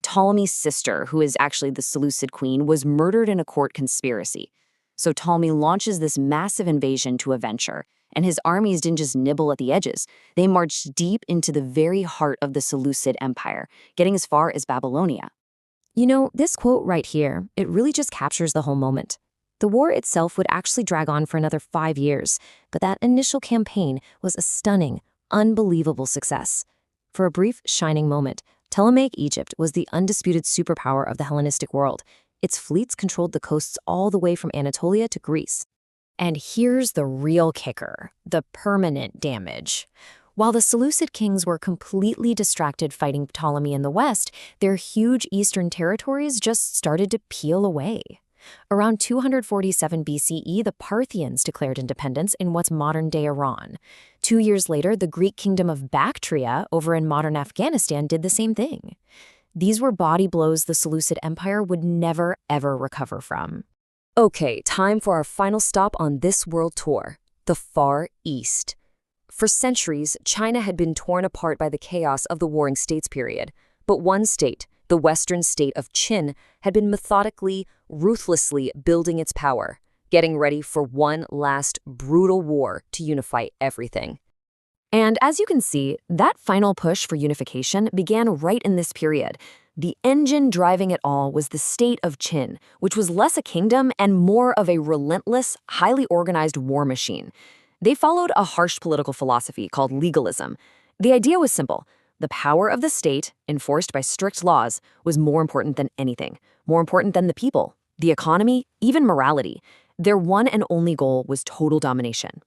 Ptolemy's sister, who is actually the Seleucid queen, was murdered in a court conspiracy. So Ptolemy launches this massive invasion to avenge her, And his armies didn't just nibble at the edges. They marched deep into the very heart of the Seleucid Empire, getting as far as Babylonia. You know, this quote right here, it really just captures the whole moment. The war itself would actually drag on for another 5 years, but that initial campaign was a stunning, unbelievable success. For a brief, shining moment, Ptolemaic Egypt was the undisputed superpower of the Hellenistic world. Its fleets controlled the coasts all the way from Anatolia to Greece. And here's the real kicker, the permanent damage. While the Seleucid kings were completely distracted fighting Ptolemy in the west, their huge eastern territories just started to peel away. Around 247 BCE, the Parthians declared independence in what's modern-day Iran. 2 years later, the Greek kingdom of Bactria over in modern Afghanistan did the same thing. These were body blows the Seleucid Empire would never, ever recover from. Okay, time for our final stop on this world tour, the Far East. For centuries, China had been torn apart by the chaos of the Warring States period. But one state, the western state of Qin, had been methodically, ruthlessly building its power, getting ready for one last brutal war to unify everything. And as you can see, that final push for unification began right in this period. The engine driving it all was the state of Qin, which was less a kingdom and more of a relentless, highly organized war machine. They followed a harsh political philosophy called legalism. The idea was simple. The power of the state, enforced by strict laws, was more important than anything, more important than the people, the economy, even morality. Their one and only goal was total domination.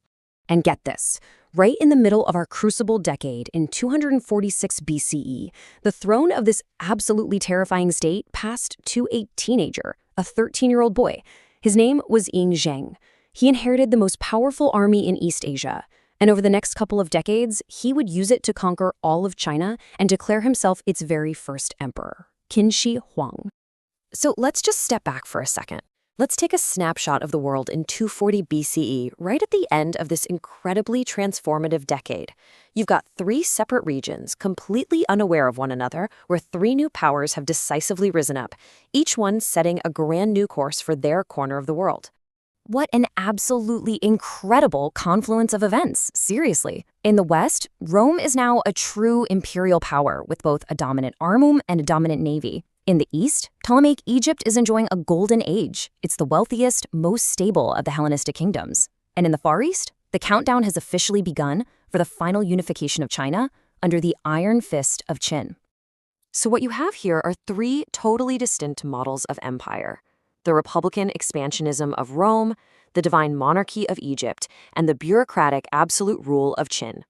And get this, right in the middle of our Crucible decade in 246 BCE, the throne of this absolutely terrifying state passed to a teenager, a 13-year-old boy. His name was Yin Zheng. He inherited the most powerful army in East Asia. And over the next couple of decades, he would use it to conquer all of China and declare himself its very first emperor, Qin Shi Huang. So let's just step back for a second. Let's take a snapshot of the world in 240 BCE, right at the end of this incredibly transformative decade. You've got 3 separate regions, completely unaware of one another, where 3 new powers have decisively risen up, each one setting a brand new course for their corner of the world. What an absolutely incredible confluence of events, seriously. In the West, Rome is now a true imperial power with both a dominant armum and a dominant navy. In the East, Ptolemaic Egypt is enjoying a golden age. It's the wealthiest, most stable of the Hellenistic kingdoms. And in the Far East, the countdown has officially begun for the final unification of China under the iron fist of Qin. So what you have here are 3 totally distinct models of empire: the republican expansionism of Rome, the divine monarchy of Egypt, and the bureaucratic absolute rule of Qin.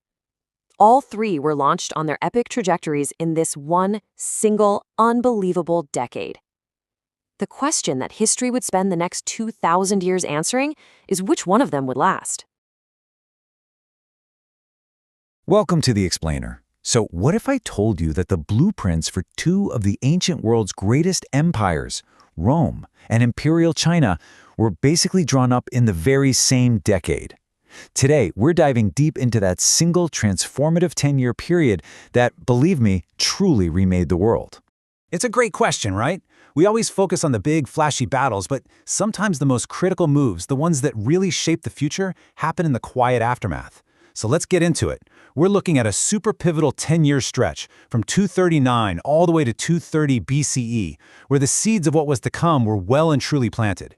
All 3 were launched on their epic trajectories in this one single, unbelievable decade. The question that history would spend the next 2,000 years answering is which one of them would last. Welcome to The Explainer. So what if I told you that the blueprints for 2 of the ancient world's greatest empires, Rome and Imperial China, were basically drawn up in the very same decade? Today, we're diving deep into that single transformative 10-year period that, believe me, truly remade the world. It's a great question, right? We always focus on the big, flashy battles, but sometimes the most critical moves, the ones that really shape the future, happen in the quiet aftermath. So let's get into it. We're looking at a super pivotal 10-year stretch from 239 all the way to 230 BCE, where the seeds of what was to come were well and truly planted.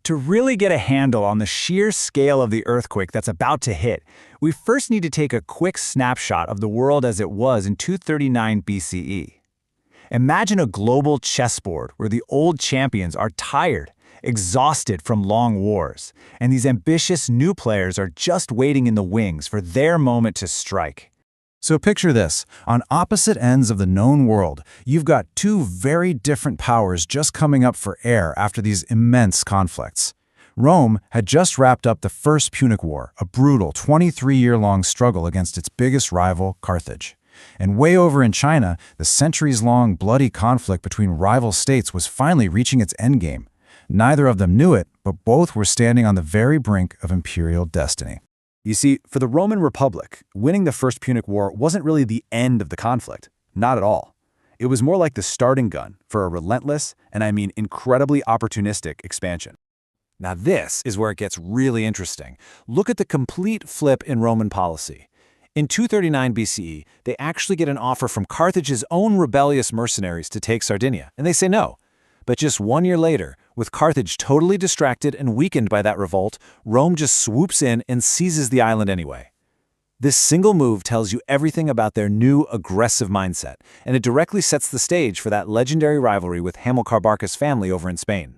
To really get a handle on the sheer scale of the earthquake that's about to hit, we first need to take a quick snapshot of the world as it was in 239 BCE. Imagine a global chessboard where the old champions are tired, exhausted from long wars, and these ambitious new players are just waiting in the wings for their moment to strike. So picture this. On opposite ends of the known world, you've got 2 very different powers just coming up for air after these immense conflicts. Rome had just wrapped up the First Punic War, a brutal 23-year-long struggle against its biggest rival, Carthage. And way over in China, the centuries-long bloody conflict between rival states was finally reaching its endgame. Neither of them knew it, but both were standing on the very brink of imperial destiny. You see, for the Roman Republic, winning the First Punic War wasn't really the end of the conflict. Not at all. It was more like the starting gun for a relentless, and I mean incredibly opportunistic, expansion. Now this is where it gets really interesting. Look at the complete flip in Roman policy. In 239 BCE, they actually get an offer from Carthage's own rebellious mercenaries to take Sardinia, and they say no. But just 1 year later, with Carthage totally distracted and weakened by that revolt, Rome just swoops in and seizes the island anyway. This single move tells you everything about their new aggressive mindset, and it directly sets the stage for that legendary rivalry with Hamilcar Barca's family over in Spain.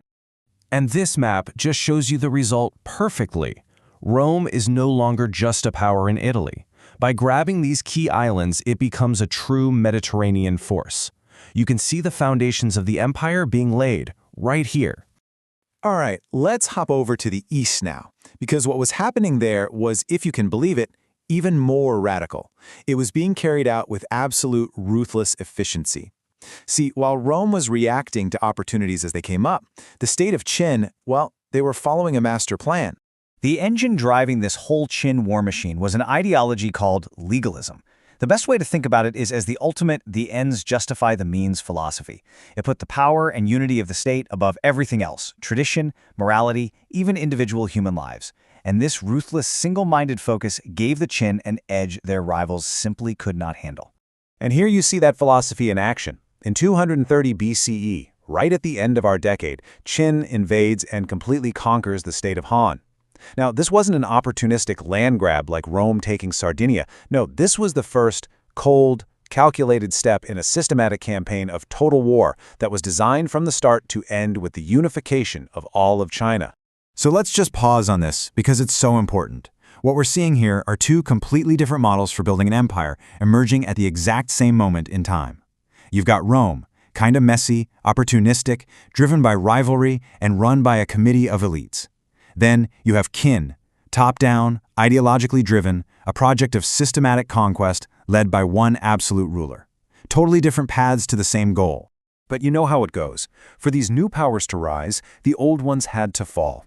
And this map just shows you the result perfectly. Rome is no longer just a power in Italy. By grabbing these key islands, it becomes a true Mediterranean force. You can see the foundations of the empire being laid right here. All right, let's hop over to the east now, because what was happening there was, if you can believe it, even more radical. It was being carried out with absolute ruthless efficiency. See, while Rome was reacting to opportunities as they came up, the state of Qin, well, they were following a master plan. The engine driving this whole Qin war machine was an ideology called legalism. The best way to think about it is as the ultimate the ends justify the means philosophy. It put the power and unity of the state above everything else, tradition, morality, even individual human lives. And this ruthless, single-minded focus gave the Qin an edge their rivals simply could not handle. And here you see that philosophy in action. In 230 BCE, right at the end of our decade, Qin invades and completely conquers the state of Han. Now, this wasn't an opportunistic land grab like Rome taking Sardinia. No, this was the first cold, calculated step in a systematic campaign of total war that was designed from the start to end with the unification of all of China. So let's just pause on this because it's so important. What we're seeing here are two completely different models for building an empire emerging at the exact same moment in time. You've got Rome, kind of messy, opportunistic, driven by rivalry, and run by a committee of elites. Then you have Qin, top-down, ideologically driven, a project of systematic conquest led by one absolute ruler. Totally different paths to the same goal. But you know how it goes. For these new powers to rise, the old ones had to fall.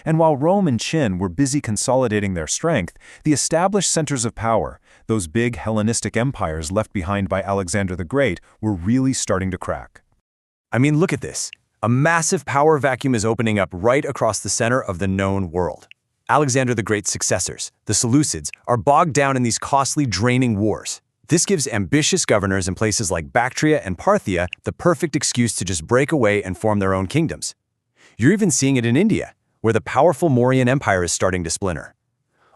And while Rome and Qin were busy consolidating their strength, the established centers of power, those big Hellenistic empires left behind by Alexander the Great, were really starting to crack. I mean, look at this. A massive power vacuum is opening up right across the center of the known world. Alexander the Great's successors, the Seleucids, are bogged down in these costly, draining wars. This gives ambitious governors in places like Bactria and Parthia the perfect excuse to just break away and form their own kingdoms. You're even seeing it in India, where the powerful Mauryan Empire is starting to splinter.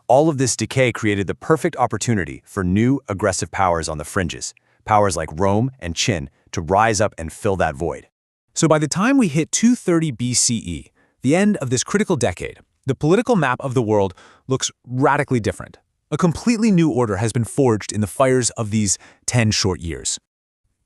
All of this decay created the perfect opportunity for new, aggressive powers on the fringes, powers like Rome and Qin, to rise up and fill that void. So by the time we hit 230 BCE, the end of this critical decade, the political map of the world looks radically different. A completely new order has been forged in the fires of these 10 short years.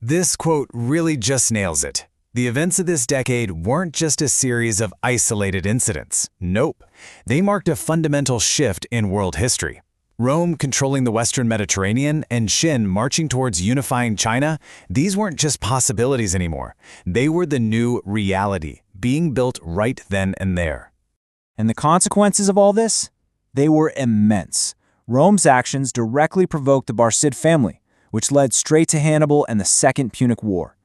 This quote really just nails it. The events of this decade weren't just a series of isolated incidents. Nope. They marked a fundamental shift in world history. Rome controlling the Western Mediterranean and Qin marching towards unifying China, these weren't just possibilities anymore. They were the new reality, being built right then and there. And the consequences of all this? They were immense. Rome's actions directly provoked the Barcid family, which led straight to Hannibal and the Second Punic War.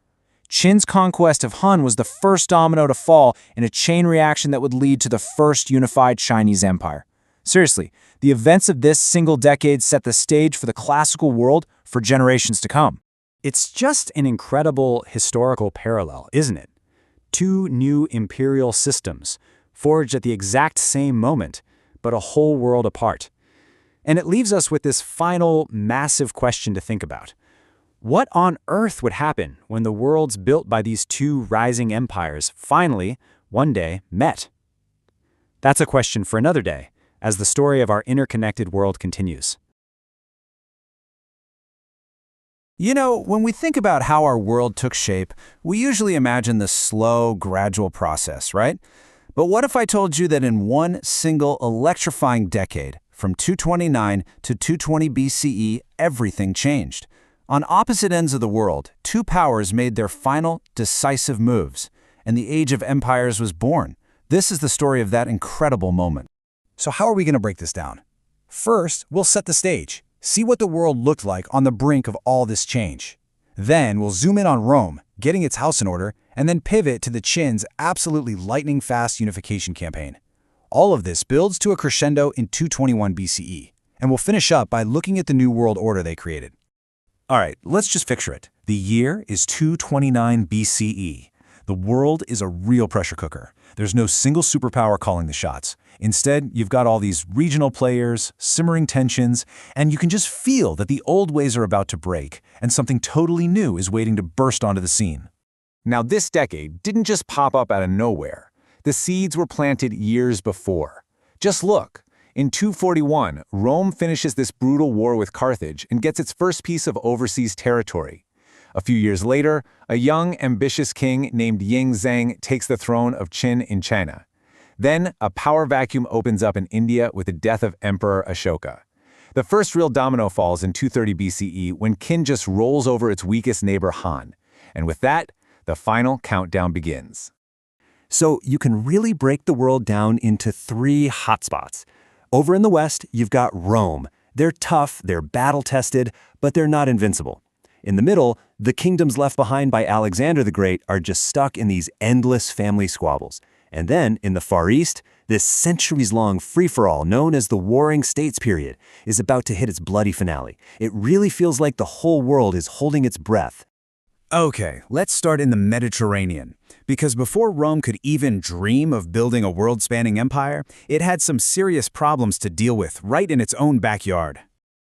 Qin's conquest of Han was the first domino to fall in a chain reaction that would lead to the first unified Chinese empire. Seriously, the events of this single decade set the stage for the classical world for generations to come. It's just an incredible historical parallel, isn't it? Two new imperial systems, forged at the exact same moment, but a whole world apart. And it leaves us with this final, massive question to think about. What on earth would happen when the worlds built by these two rising empires finally, one day, met? That's a question for another day, as the story of our interconnected world continues. You know, when we think about how our world took shape, we usually imagine the slow, gradual process, right? But what if I told you that in one single electrifying decade, from 229 to 220 BCE, everything changed? On opposite ends of the world, two powers made their final, decisive moves, and the Age of Empires was born. This is the story of that incredible moment. So how are we going to break this down? First, we'll set the stage, see what the world looked like on the brink of all this change. Then we'll zoom in on Rome, getting its house in order, and then pivot to the Qin's absolutely lightning-fast unification campaign. All of this builds to a crescendo in 221 BCE, and we'll finish up by looking at the new world order they created. All right, let's just picture it. The year is 229 BCE. The world is a real pressure cooker. There's no single superpower calling the shots. Instead, you've got all these regional players, simmering tensions, and you can just feel that the old ways are about to break, and something totally new is waiting to burst onto the scene. Now, this decade didn't just pop up out of nowhere. The seeds were planted years before. Just look. In 241, Rome finishes this brutal war with Carthage and gets its first piece of overseas territory. A few years later, a young, ambitious king named Ying Zheng takes the throne of Qin in China. Then, a power vacuum opens up in India with the death of Emperor Ashoka. The first real domino falls in 230 BCE when Qin just rolls over its weakest neighbor Han. And with that, the final countdown begins. So you can really break the world down into three hotspots. Over in the West, you've got Rome. They're tough, they're battle-tested, but they're not invincible. In the middle, the kingdoms left behind by Alexander the Great are just stuck in these endless family squabbles. And then, in the Far East, this centuries-long free-for-all known as the Warring States period is about to hit its bloody finale. It really feels like the whole world is holding its breath. Okay, let's start in the Mediterranean, because before Rome could even dream of building a world-spanning empire, it had some serious problems to deal with right in its own backyard.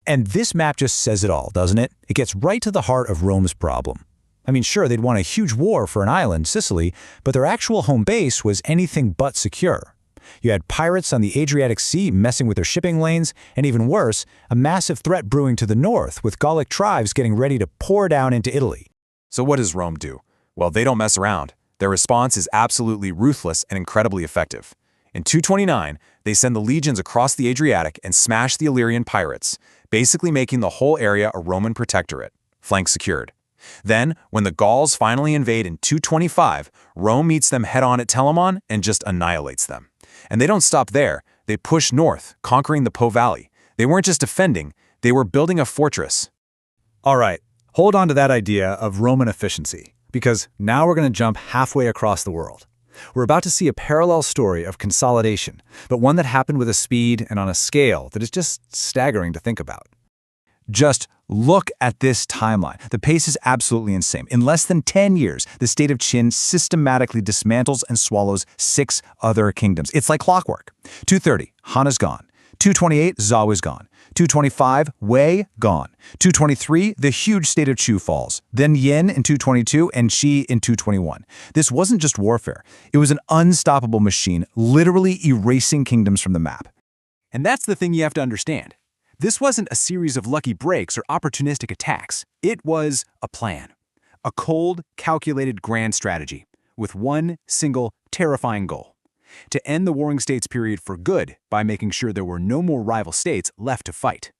And this map just says it all, doesn't it? It gets right to the heart of Rome's problem. I mean, sure, they'd won a huge war for an island, Sicily, but their actual home base was anything but secure. You had pirates on the Adriatic Sea messing with their shipping lanes, and even worse, a massive threat brewing to the north, with Gallic tribes getting ready to pour down into Italy. So what does Rome do? Well, they don't mess around. Their response is absolutely ruthless and incredibly effective. In 229, they send the legions across the Adriatic and smash the Illyrian pirates, basically making the whole area a Roman protectorate, flank secured. Then, when the Gauls finally invade in 225, Rome meets them head-on at Telamon and just annihilates them. And they don't stop there. They push north, conquering the Po Valley. They weren't just defending, they were building a fortress. All right, hold on to that idea of Roman efficiency, because now we're going to jump halfway across the world. We're about to see a parallel story of consolidation, but one that happened with a speed and on a scale that is just staggering to think about. Just look at this timeline. The pace is absolutely insane. In less than 10 years, the state of Qin systematically dismantles and swallows 6 other kingdoms. It's like clockwork. 230, Han is gone. 228, Zhao is gone. 225, Wei, gone. 223, the huge state of Chu falls. Then Yin in 222 and Qi in 221. This wasn't just warfare. It was an unstoppable machine, literally erasing kingdoms from the map. And that's the thing you have to understand. This wasn't a series of lucky breaks or opportunistic attacks. It was a plan. A cold, calculated grand strategy with one single, terrifying goal: to end the Warring States period for good by making sure there were no more rival states left to fight.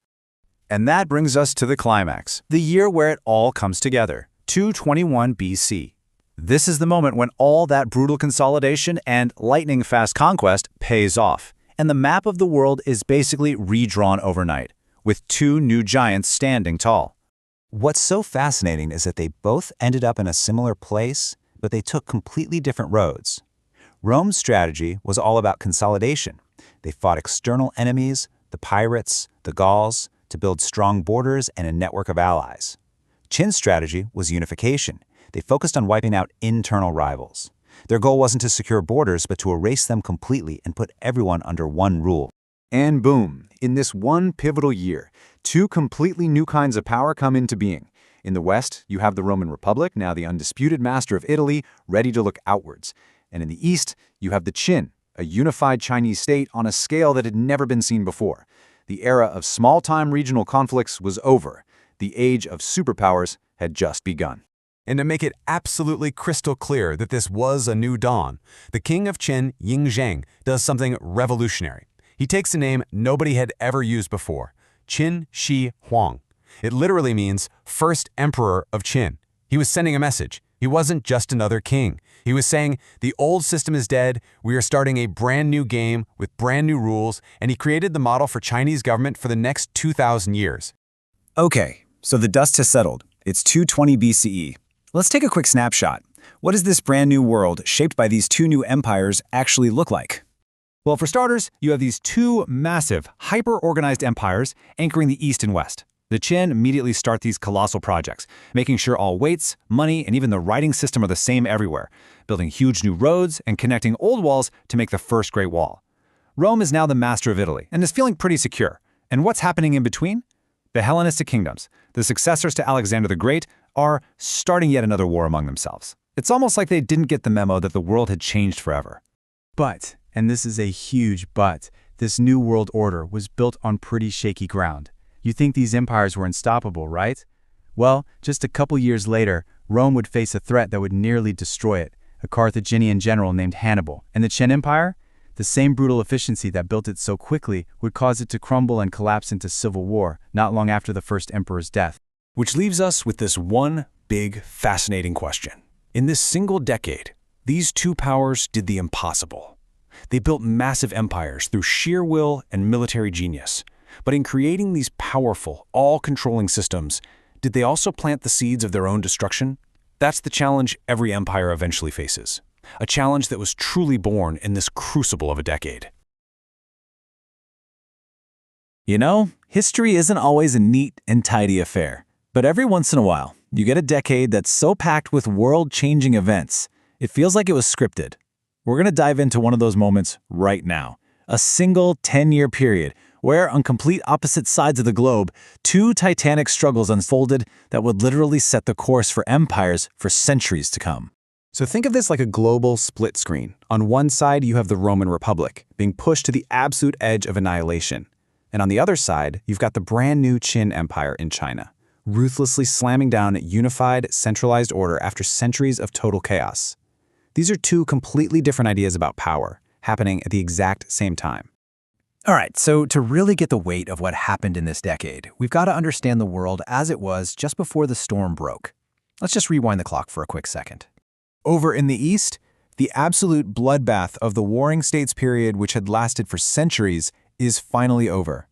And that brings us to the climax, the year where it all comes together, 221 BC. This is the moment when all that brutal consolidation and lightning-fast conquest pays off, and the map of the world is basically redrawn overnight, with 2 new giants standing tall. What's so fascinating is that they both ended up in a similar place, but they took completely different roads. Rome's strategy was all about consolidation. They fought external enemies, the pirates, the Gauls, to build strong borders and a network of allies. Qin's strategy was unification. They focused on wiping out internal rivals. Their goal wasn't to secure borders, but to erase them completely and put everyone under one rule. And boom, in this one pivotal year, 2 completely new kinds of power come into being. In the West, you have the Roman Republic, now the undisputed master of Italy, ready to look outwards. And in the East, you have the Qin, a unified Chinese state on a scale that had never been seen before. The era of small-time regional conflicts was over. The age of superpowers had just begun. And to make it absolutely crystal clear that this was a new dawn, the king of Qin, Ying Zheng, does something revolutionary. He takes a name nobody had ever used before, Qin Shi Huang. It literally means first emperor of Qin. He was sending a message. He wasn't just another king. He was saying, the old system is dead, we are starting a brand new game with brand new rules, and he created the model for Chinese government for the next 2,000 years. Okay, so the dust has settled. It's 220 BCE. Let's take a quick snapshot. What does this brand new world, shaped by these two new empires, actually look like? Well, for starters, you have these two massive, hyper-organized empires anchoring the East and West. The Qin immediately start these colossal projects, making sure all weights, money, and even the writing system are the same everywhere, building huge new roads and connecting old walls to make the first Great Wall. Rome is now the master of Italy and is feeling pretty secure. And what's happening in between? The Hellenistic kingdoms, the successors to Alexander the Great, are starting yet another war among themselves. It's almost like they didn't get the memo that the world had changed forever. But, and this is a huge but, this new world order was built on pretty shaky ground. You think these empires were unstoppable, right? Well, just a couple years later, Rome would face a threat that would nearly destroy it, a Carthaginian general named Hannibal. And the Qin Empire? The same brutal efficiency that built it so quickly would cause it to crumble and collapse into civil war not long after the first emperor's death. Which leaves us with this one big, fascinating question. In this single decade, these two powers did the impossible. They built massive empires through sheer will and military genius. But in creating these powerful, all-controlling systems, did they also plant the seeds of their own destruction? That's the challenge every empire eventually faces. A challenge that was truly born in this crucible of a decade. You know, history isn't always a neat and tidy affair. But every once in a while, you get a decade that's so packed with world-changing events, it feels like it was scripted. We're going to dive into one of those moments right now. A single 10-year period where, on complete opposite sides of the globe, two titanic struggles unfolded that would literally set the course for empires for centuries to come. So think of this like a global split screen. On one side, you have the Roman Republic, being pushed to the absolute edge of annihilation. And on the other side, you've got the brand new Qin Empire in China, ruthlessly slamming down unified, centralized order after centuries of total chaos. These are two completely different ideas about power, happening at the exact same time. All right, so to really get the weight of what happened in this decade, we've got to understand the world as it was just before the storm broke. Let's just rewind the clock for a quick second. Over in the East, the absolute bloodbath of the Warring States period, which had lasted for centuries, is finally over.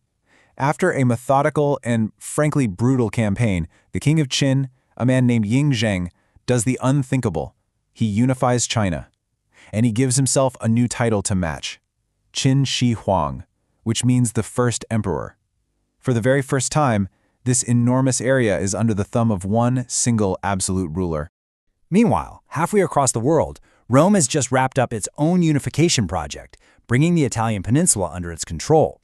After a methodical and frankly brutal campaign, the king of Qin, a man named Ying Zheng, does the unthinkable. He unifies China. And he gives himself a new title to match, Qin Shi Huang, which means the first emperor. For the very first time, this enormous area is under the thumb of one single absolute ruler. Meanwhile, halfway across the world, Rome has just wrapped up its own unification project, bringing the Italian peninsula under its control.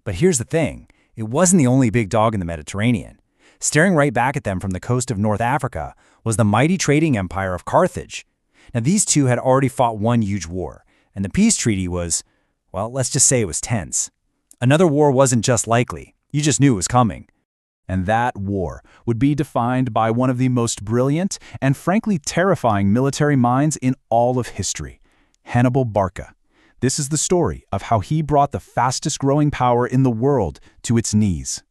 But here's the thing, it wasn't the only big dog in the Mediterranean. Staring right back at them from the coast of North Africa was the mighty trading empire of Carthage. Now these two had already fought one huge war, and the peace treaty was, well, let's just say it was tense. Another war wasn't just likely, you just knew it was coming. And that war would be defined by one of the most brilliant and frankly terrifying military minds in all of history, Hannibal Barca. This is the story of how he brought the fastest-growing power in the world to its knees.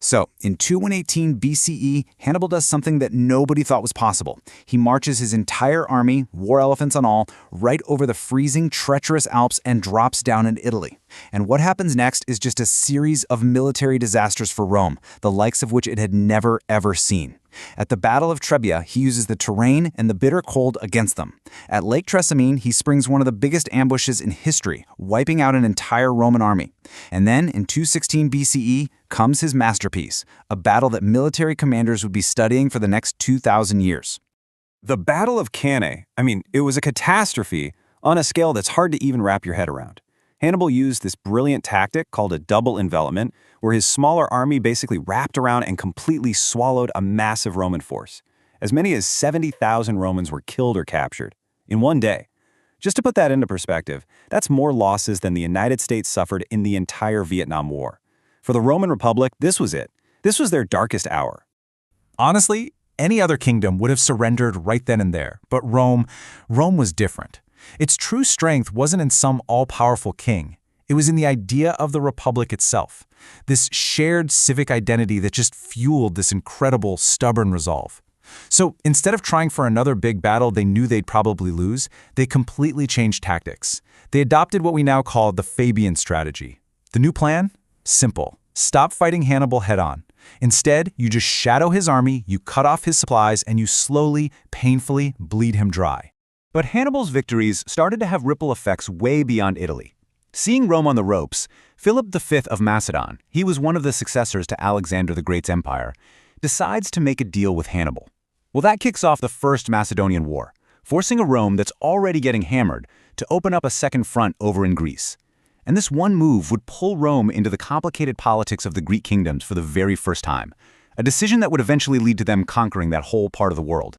So, in 218 BCE, Hannibal does something that nobody thought was possible. He marches his entire army, war elephants and all, right over the freezing, treacherous Alps and drops down in Italy. And what happens next is just a series of military disasters for Rome, the likes of which it had never, ever seen. At the Battle of Trebia, he uses the terrain and the bitter cold against them. At Lake Trasimene, he springs one of the biggest ambushes in history, wiping out an entire Roman army. And then, in 216 BCE, comes his masterpiece, a battle that military commanders would be studying for the next 2,000 years. The Battle of Cannae, it was a catastrophe on a scale that's hard to even wrap your head around. Hannibal used this brilliant tactic called a double envelopment, where his smaller army basically wrapped around and completely swallowed a massive Roman force. As many as 70,000 Romans were killed or captured in one day. Just to put that into perspective, that's more losses than the United States suffered in the entire Vietnam War. For the Roman Republic, this was it. This was their darkest hour. Honestly, any other kingdom would have surrendered right then and there, but Rome was different. Its true strength wasn't in some all-powerful king. It was in the idea of the Republic itself, this shared civic identity that just fueled this incredible, stubborn resolve. So instead of trying for another big battle they knew they'd probably lose, they completely changed tactics. They adopted what we now call the Fabian strategy. The new plan? Simple. Stop fighting Hannibal head-on. Instead, you just shadow his army, you cut off his supplies, and you slowly, painfully bleed him dry. But Hannibal's victories started to have ripple effects way beyond Italy. Seeing Rome on the ropes, Philip V of Macedon, he was one of the successors to Alexander the Great's empire, decides to make a deal with Hannibal. Well, that kicks off the First Macedonian War, forcing a Rome that's already getting hammered to open up a second front over in Greece. And this one move would pull Rome into the complicated politics of the Greek kingdoms for the very first time, a decision that would eventually lead to them conquering that whole part of the world.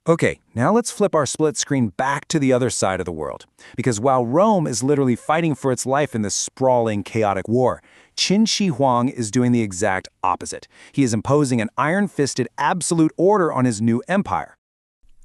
Okay, now let's flip our split screen back to the other side of the world. Because while Rome is literally fighting for its life in this sprawling, chaotic war, Qin Shi Huang is doing the exact opposite. He is imposing an iron-fisted absolute order on his new empire.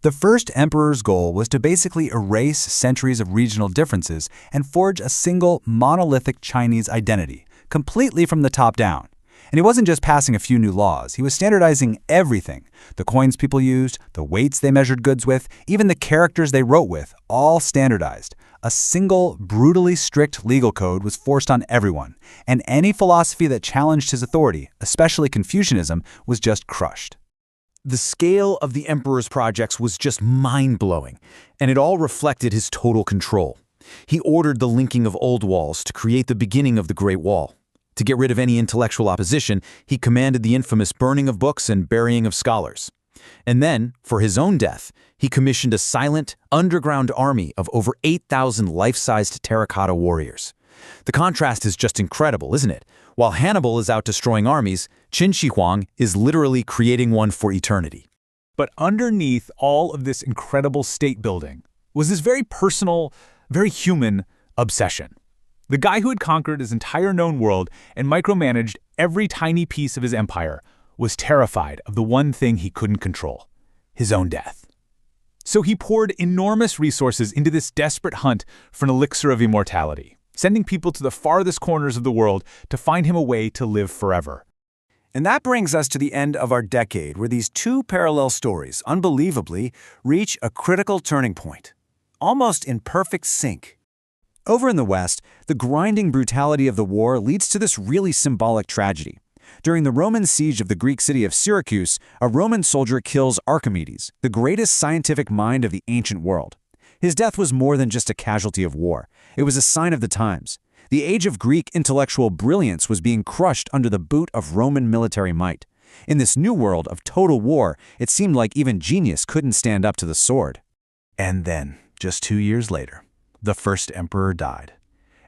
The first emperor's goal was to basically erase centuries of regional differences and forge a single, monolithic Chinese identity, completely from the top down. And he wasn't just passing a few new laws, he was standardizing everything. The coins people used, the weights they measured goods with, even the characters they wrote with, all standardized. A single, brutally strict legal code was forced on everyone, and any philosophy that challenged his authority, especially Confucianism, was just crushed. The scale of the emperor's projects was just mind-blowing, and it all reflected his total control. He ordered the linking of old walls to create the beginning of the Great Wall. To get rid of any intellectual opposition, he commanded the infamous burning of books and burying of scholars. And then, for his own death, he commissioned a silent, underground army of over 8,000 life-sized terracotta warriors. The contrast is just incredible, isn't it? While Hannibal is out destroying armies, Qin Shi Huang is literally creating one for eternity. But underneath all of this incredible state building was this very personal, very human obsession. The guy who had conquered his entire known world and micromanaged every tiny piece of his empire was terrified of the one thing he couldn't control, his own death. So he poured enormous resources into this desperate hunt for an elixir of immortality, sending people to the farthest corners of the world to find him a way to live forever. And that brings us to the end of our decade, where these two parallel stories, unbelievably, reach a critical turning point, almost in perfect sync. Over in the West, the grinding brutality of the war leads to this really symbolic tragedy. During the Roman siege of the Greek city of Syracuse, a Roman soldier kills Archimedes, the greatest scientific mind of the ancient world. His death was more than just a casualty of war. It was a sign of the times. The age of Greek intellectual brilliance was being crushed under the boot of Roman military might. In this new world of total war, it seemed like even genius couldn't stand up to the sword. And then, just 2 years later, the first emperor died.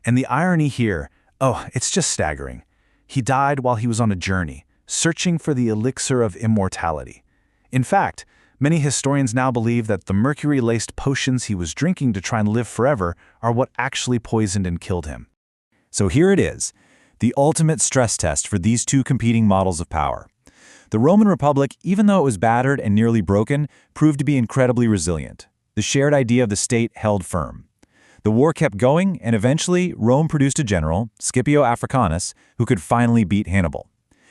And the irony here, it's just staggering. He died while he was on a journey, searching for the elixir of immortality. In fact, many historians now believe that the mercury-laced potions he was drinking to try and live forever are what actually poisoned and killed him. So here it is, the ultimate stress test for these two competing models of power. The Roman Republic, even though it was battered and nearly broken, proved to be incredibly resilient. The shared idea of the state held firm. The war kept going, and eventually Rome produced a general, Scipio Africanus, who could finally beat Hannibal.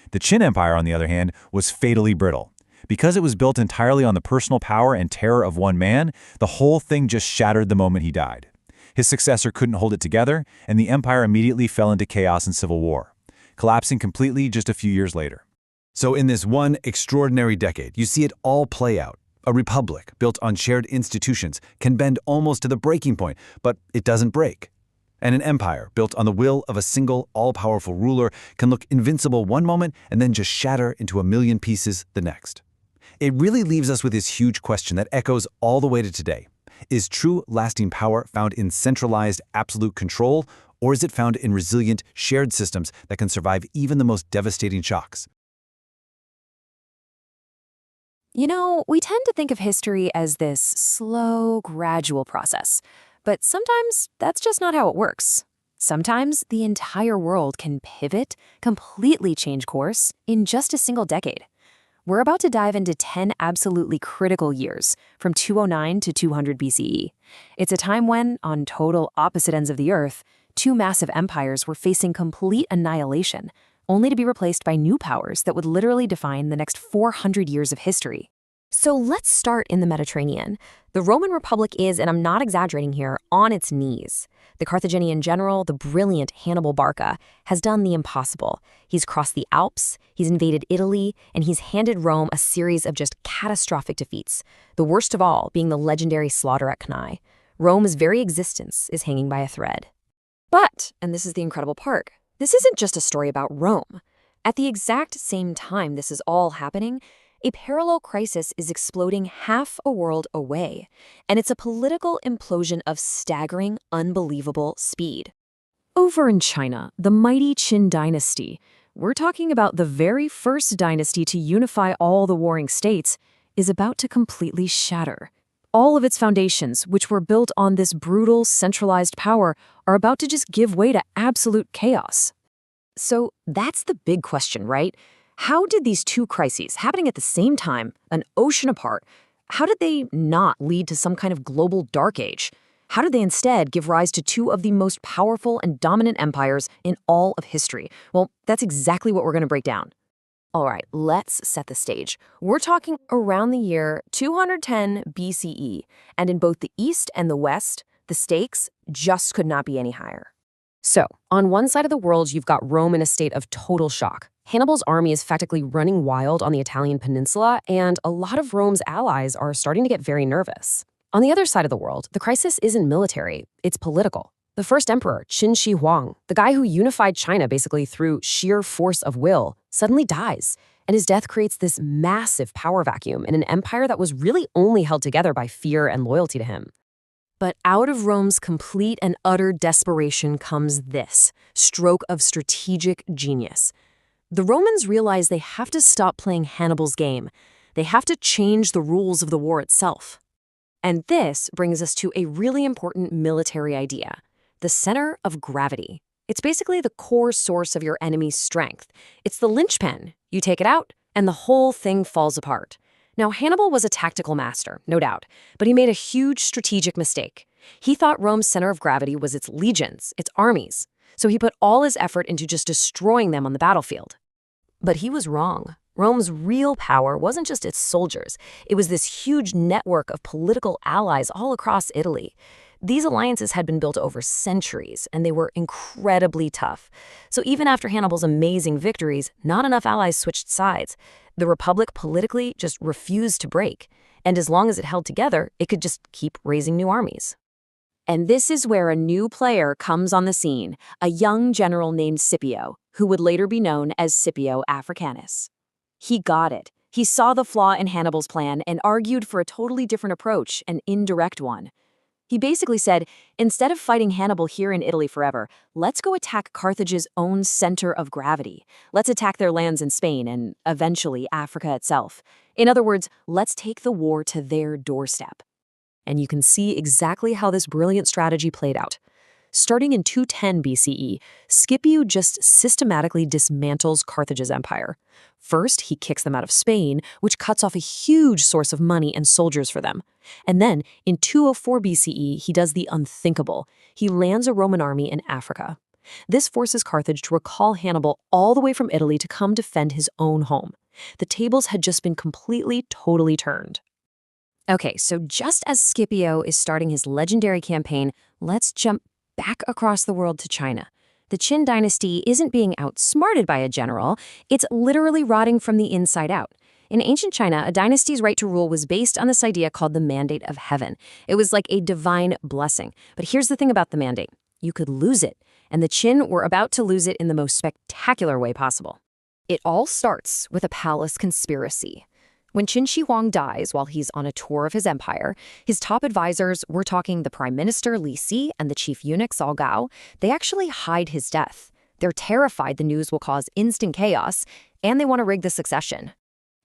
The Qin Empire, on the other hand, was fatally brittle. Because it was built entirely on the personal power and terror of one man, the whole thing just shattered the moment he died. His successor couldn't hold it together, and the empire immediately fell into chaos and civil war, collapsing completely just a few years later. So in this one extraordinary decade, you see it all play out. A republic built on shared institutions can bend almost to the breaking point, but it doesn't break. And an empire built on the will of a single, all-powerful ruler can look invincible one moment and then just shatter into a million pieces the next. It really leaves us with this huge question that echoes all the way to today. Is true, lasting power found in centralized, absolute control, or is it found in resilient, shared systems that can survive even the most devastating shocks? You know, we tend to think of history as this slow, gradual process. But sometimes that's just not how it works. Sometimes the entire world can pivot, completely change course, in just a single decade. We're about to dive into 10 absolutely critical years, from 209 to 200 BCE. It's a time when, on total opposite ends of the Earth, two massive empires were facing complete annihilation, only to be replaced by new powers that would literally define the next 400 years of history. So let's start in the Mediterranean. The Roman Republic is, and I'm not exaggerating here, on its knees. The Carthaginian general, the brilliant Hannibal Barca, has done the impossible. He's crossed the Alps, he's invaded Italy, and he's handed Rome a series of just catastrophic defeats, the worst of all being the legendary slaughter at Cannae. Rome's very existence is hanging by a thread. But, and this is the incredible part, this isn't just a story about Rome. At the exact same time this is all happening, a parallel crisis is exploding half a world away, and it's a political implosion of staggering, unbelievable speed. Over in China, the mighty Qin dynasty, we're talking about the very first dynasty to unify all the warring states, is about to completely shatter. All of its foundations, which were built on this brutal, centralized power, are about to just give way to absolute chaos. So that's the big question, right? How did these two crises, happening at the same time, an ocean apart, how did they not lead to some kind of global dark age? How did they instead give rise to two of the most powerful and dominant empires in all of history? Well, that's exactly what we're going to break down. All right, let's set the stage. We're talking around the year 210 BCE, and in both the East and the West, the stakes just could not be any higher. So, on one side of the world, you've got Rome in a state of total shock. Hannibal's army is effectively running wild on the Italian peninsula, and a lot of Rome's allies are starting to get very nervous. On the other side of the world, the crisis isn't military, it's political. The first emperor, Qin Shi Huang, the guy who unified China basically through sheer force of will, suddenly dies, and his death creates this massive power vacuum in an empire that was really only held together by fear and loyalty to him. But out of Rome's complete and utter desperation comes this stroke of strategic genius. The Romans realize they have to stop playing Hannibal's game. They have to change the rules of the war itself. And this brings us to a really important military idea, the center of gravity. It's basically the core source of your enemy's strength. It's the linchpin. You take it out, and the whole thing falls apart. Now, Hannibal was a tactical master, no doubt, but he made a huge strategic mistake. He thought Rome's center of gravity was its legions, its armies, so he put all his effort into just destroying them on the battlefield. But he was wrong. Rome's real power wasn't just its soldiers. It was this huge network of political allies all across Italy. These alliances had been built over centuries, and they were incredibly tough. So even after Hannibal's amazing victories, not enough allies switched sides. The Republic politically just refused to break, and as long as it held together, it could just keep raising new armies. And this is where a new player comes on the scene, a young general named Scipio, who would later be known as Scipio Africanus. He got it. He saw the flaw in Hannibal's plan and argued for a totally different approach, an indirect one. He basically said, instead of fighting Hannibal here in Italy forever, let's go attack Carthage's own center of gravity. Let's attack their lands in Spain and eventually Africa itself. In other words, let's take the war to their doorstep. And you can see exactly how this brilliant strategy played out. Starting in 210 BCE, Scipio just systematically dismantles Carthage's empire. First, he kicks them out of Spain, which cuts off a huge source of money and soldiers for them. And then, in 204 BCE, he does the unthinkable. He lands a Roman army in Africa. This forces Carthage to recall Hannibal all the way from Italy to come defend his own home. The tables had just been completely, totally turned. Okay, so just as Scipio is starting his legendary campaign, let's jump back across the world to China. The Qin dynasty isn't being outsmarted by a general, it's literally rotting from the inside out. In ancient China, a dynasty's right to rule was based on this idea called the mandate of heaven. It was like a divine blessing. But here's the thing about the mandate. You could lose it, and the Qin were about to lose it in the most spectacular way possible. It all starts with a palace conspiracy. When Qin Shi Huang dies while he's on a tour of his empire, his top advisors, we're talking the Prime Minister Li Si and the chief eunuch Cao Gao, they actually hide his death. They're terrified the news will cause instant chaos, and they want to rig the succession.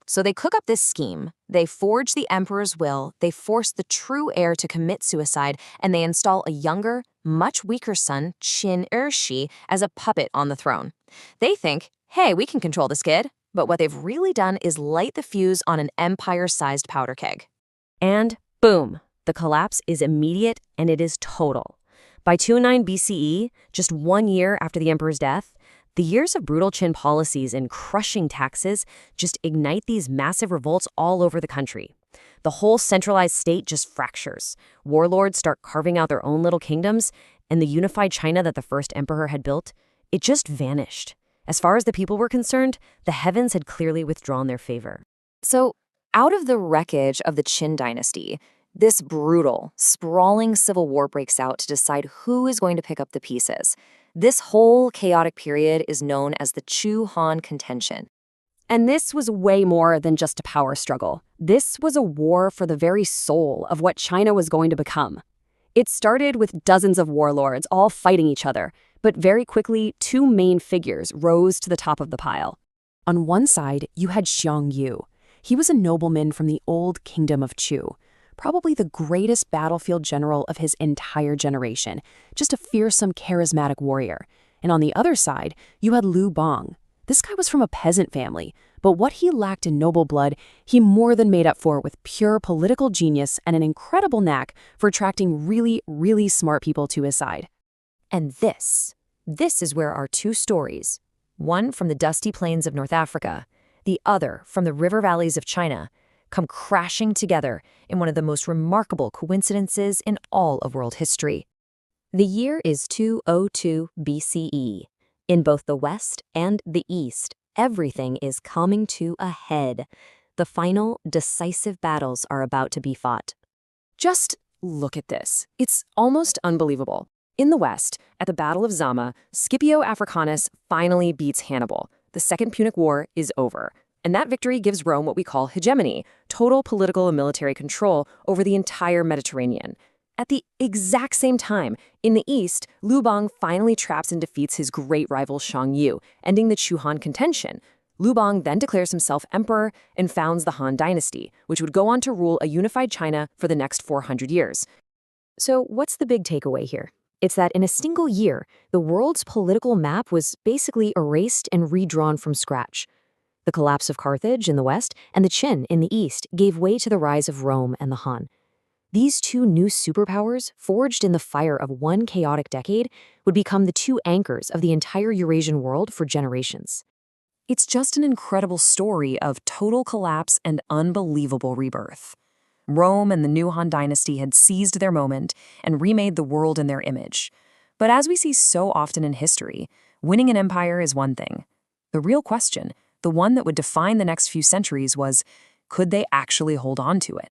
So they cook up this scheme, they forge the emperor's will, they force the true heir to commit suicide, and they install a younger, much weaker son, Qin Ershi, as a puppet on the throne. They think, hey, we can control this kid. But what they've really done is light the fuse on an empire-sized powder keg. And boom, the collapse is immediate and it is total. By 209 BCE, just 1 year after the emperor's death, the years of brutal Qin policies and crushing taxes just ignite these massive revolts all over the country. The whole centralized state just fractures. Warlords start carving out their own little kingdoms, and the unified China that the first emperor had built, it just vanished. As far as the people were concerned, the heavens had clearly withdrawn their favor. So, out of the wreckage of the Qin dynasty, this brutal, sprawling civil war breaks out to decide who is going to pick up the pieces. This whole chaotic period is known as the Chu-Han contention. And this was way more than just a power struggle. This was a war for the very soul of what China was going to become. It started with dozens of warlords all fighting each other, but very quickly, two main figures rose to the top of the pile. On one side, you had Xiong Yu. He was a nobleman from the old kingdom of Chu, probably the greatest battlefield general of his entire generation, just a fearsome, charismatic warrior. And on the other side, you had Liu Bang. This guy was from a peasant family, but what he lacked in noble blood, he more than made up for with pure political genius and an incredible knack for attracting really, really smart people to his side. And this is where our two stories, one from the dusty plains of North Africa, the other from the river valleys of China, come crashing together in one of the most remarkable coincidences in all of world history. The year is 202 BCE. In both the West and the East, everything is coming to a head. The final, decisive battles are about to be fought. Just look at this. It's almost unbelievable. In the West, at the Battle of Zama, Scipio Africanus finally beats Hannibal. The Second Punic War is over. And that victory gives Rome what we call hegemony, total political and military control over the entire Mediterranean. At the exact same time, in the East, Liu Bang finally traps and defeats his great rival Xiong Yu, ending the Chu-Han contention. Liu Bang then declares himself emperor and founds the Han dynasty, which would go on to rule a unified China for the next 400 years. So what's the big takeaway here? It's that in a single year, the world's political map was basically erased and redrawn from scratch. The collapse of Carthage in the West and the Qin in the East gave way to the rise of Rome and the Han. These two new superpowers, forged in the fire of one chaotic decade, would become the two anchors of the entire Eurasian world for generations. It's just an incredible story of total collapse and unbelievable rebirth. Rome and the new Han dynasty had seized their moment and remade the world in their image. But as we see so often in history, winning an empire is one thing. The real question, the one that would define the next few centuries, was, could they actually hold on to it?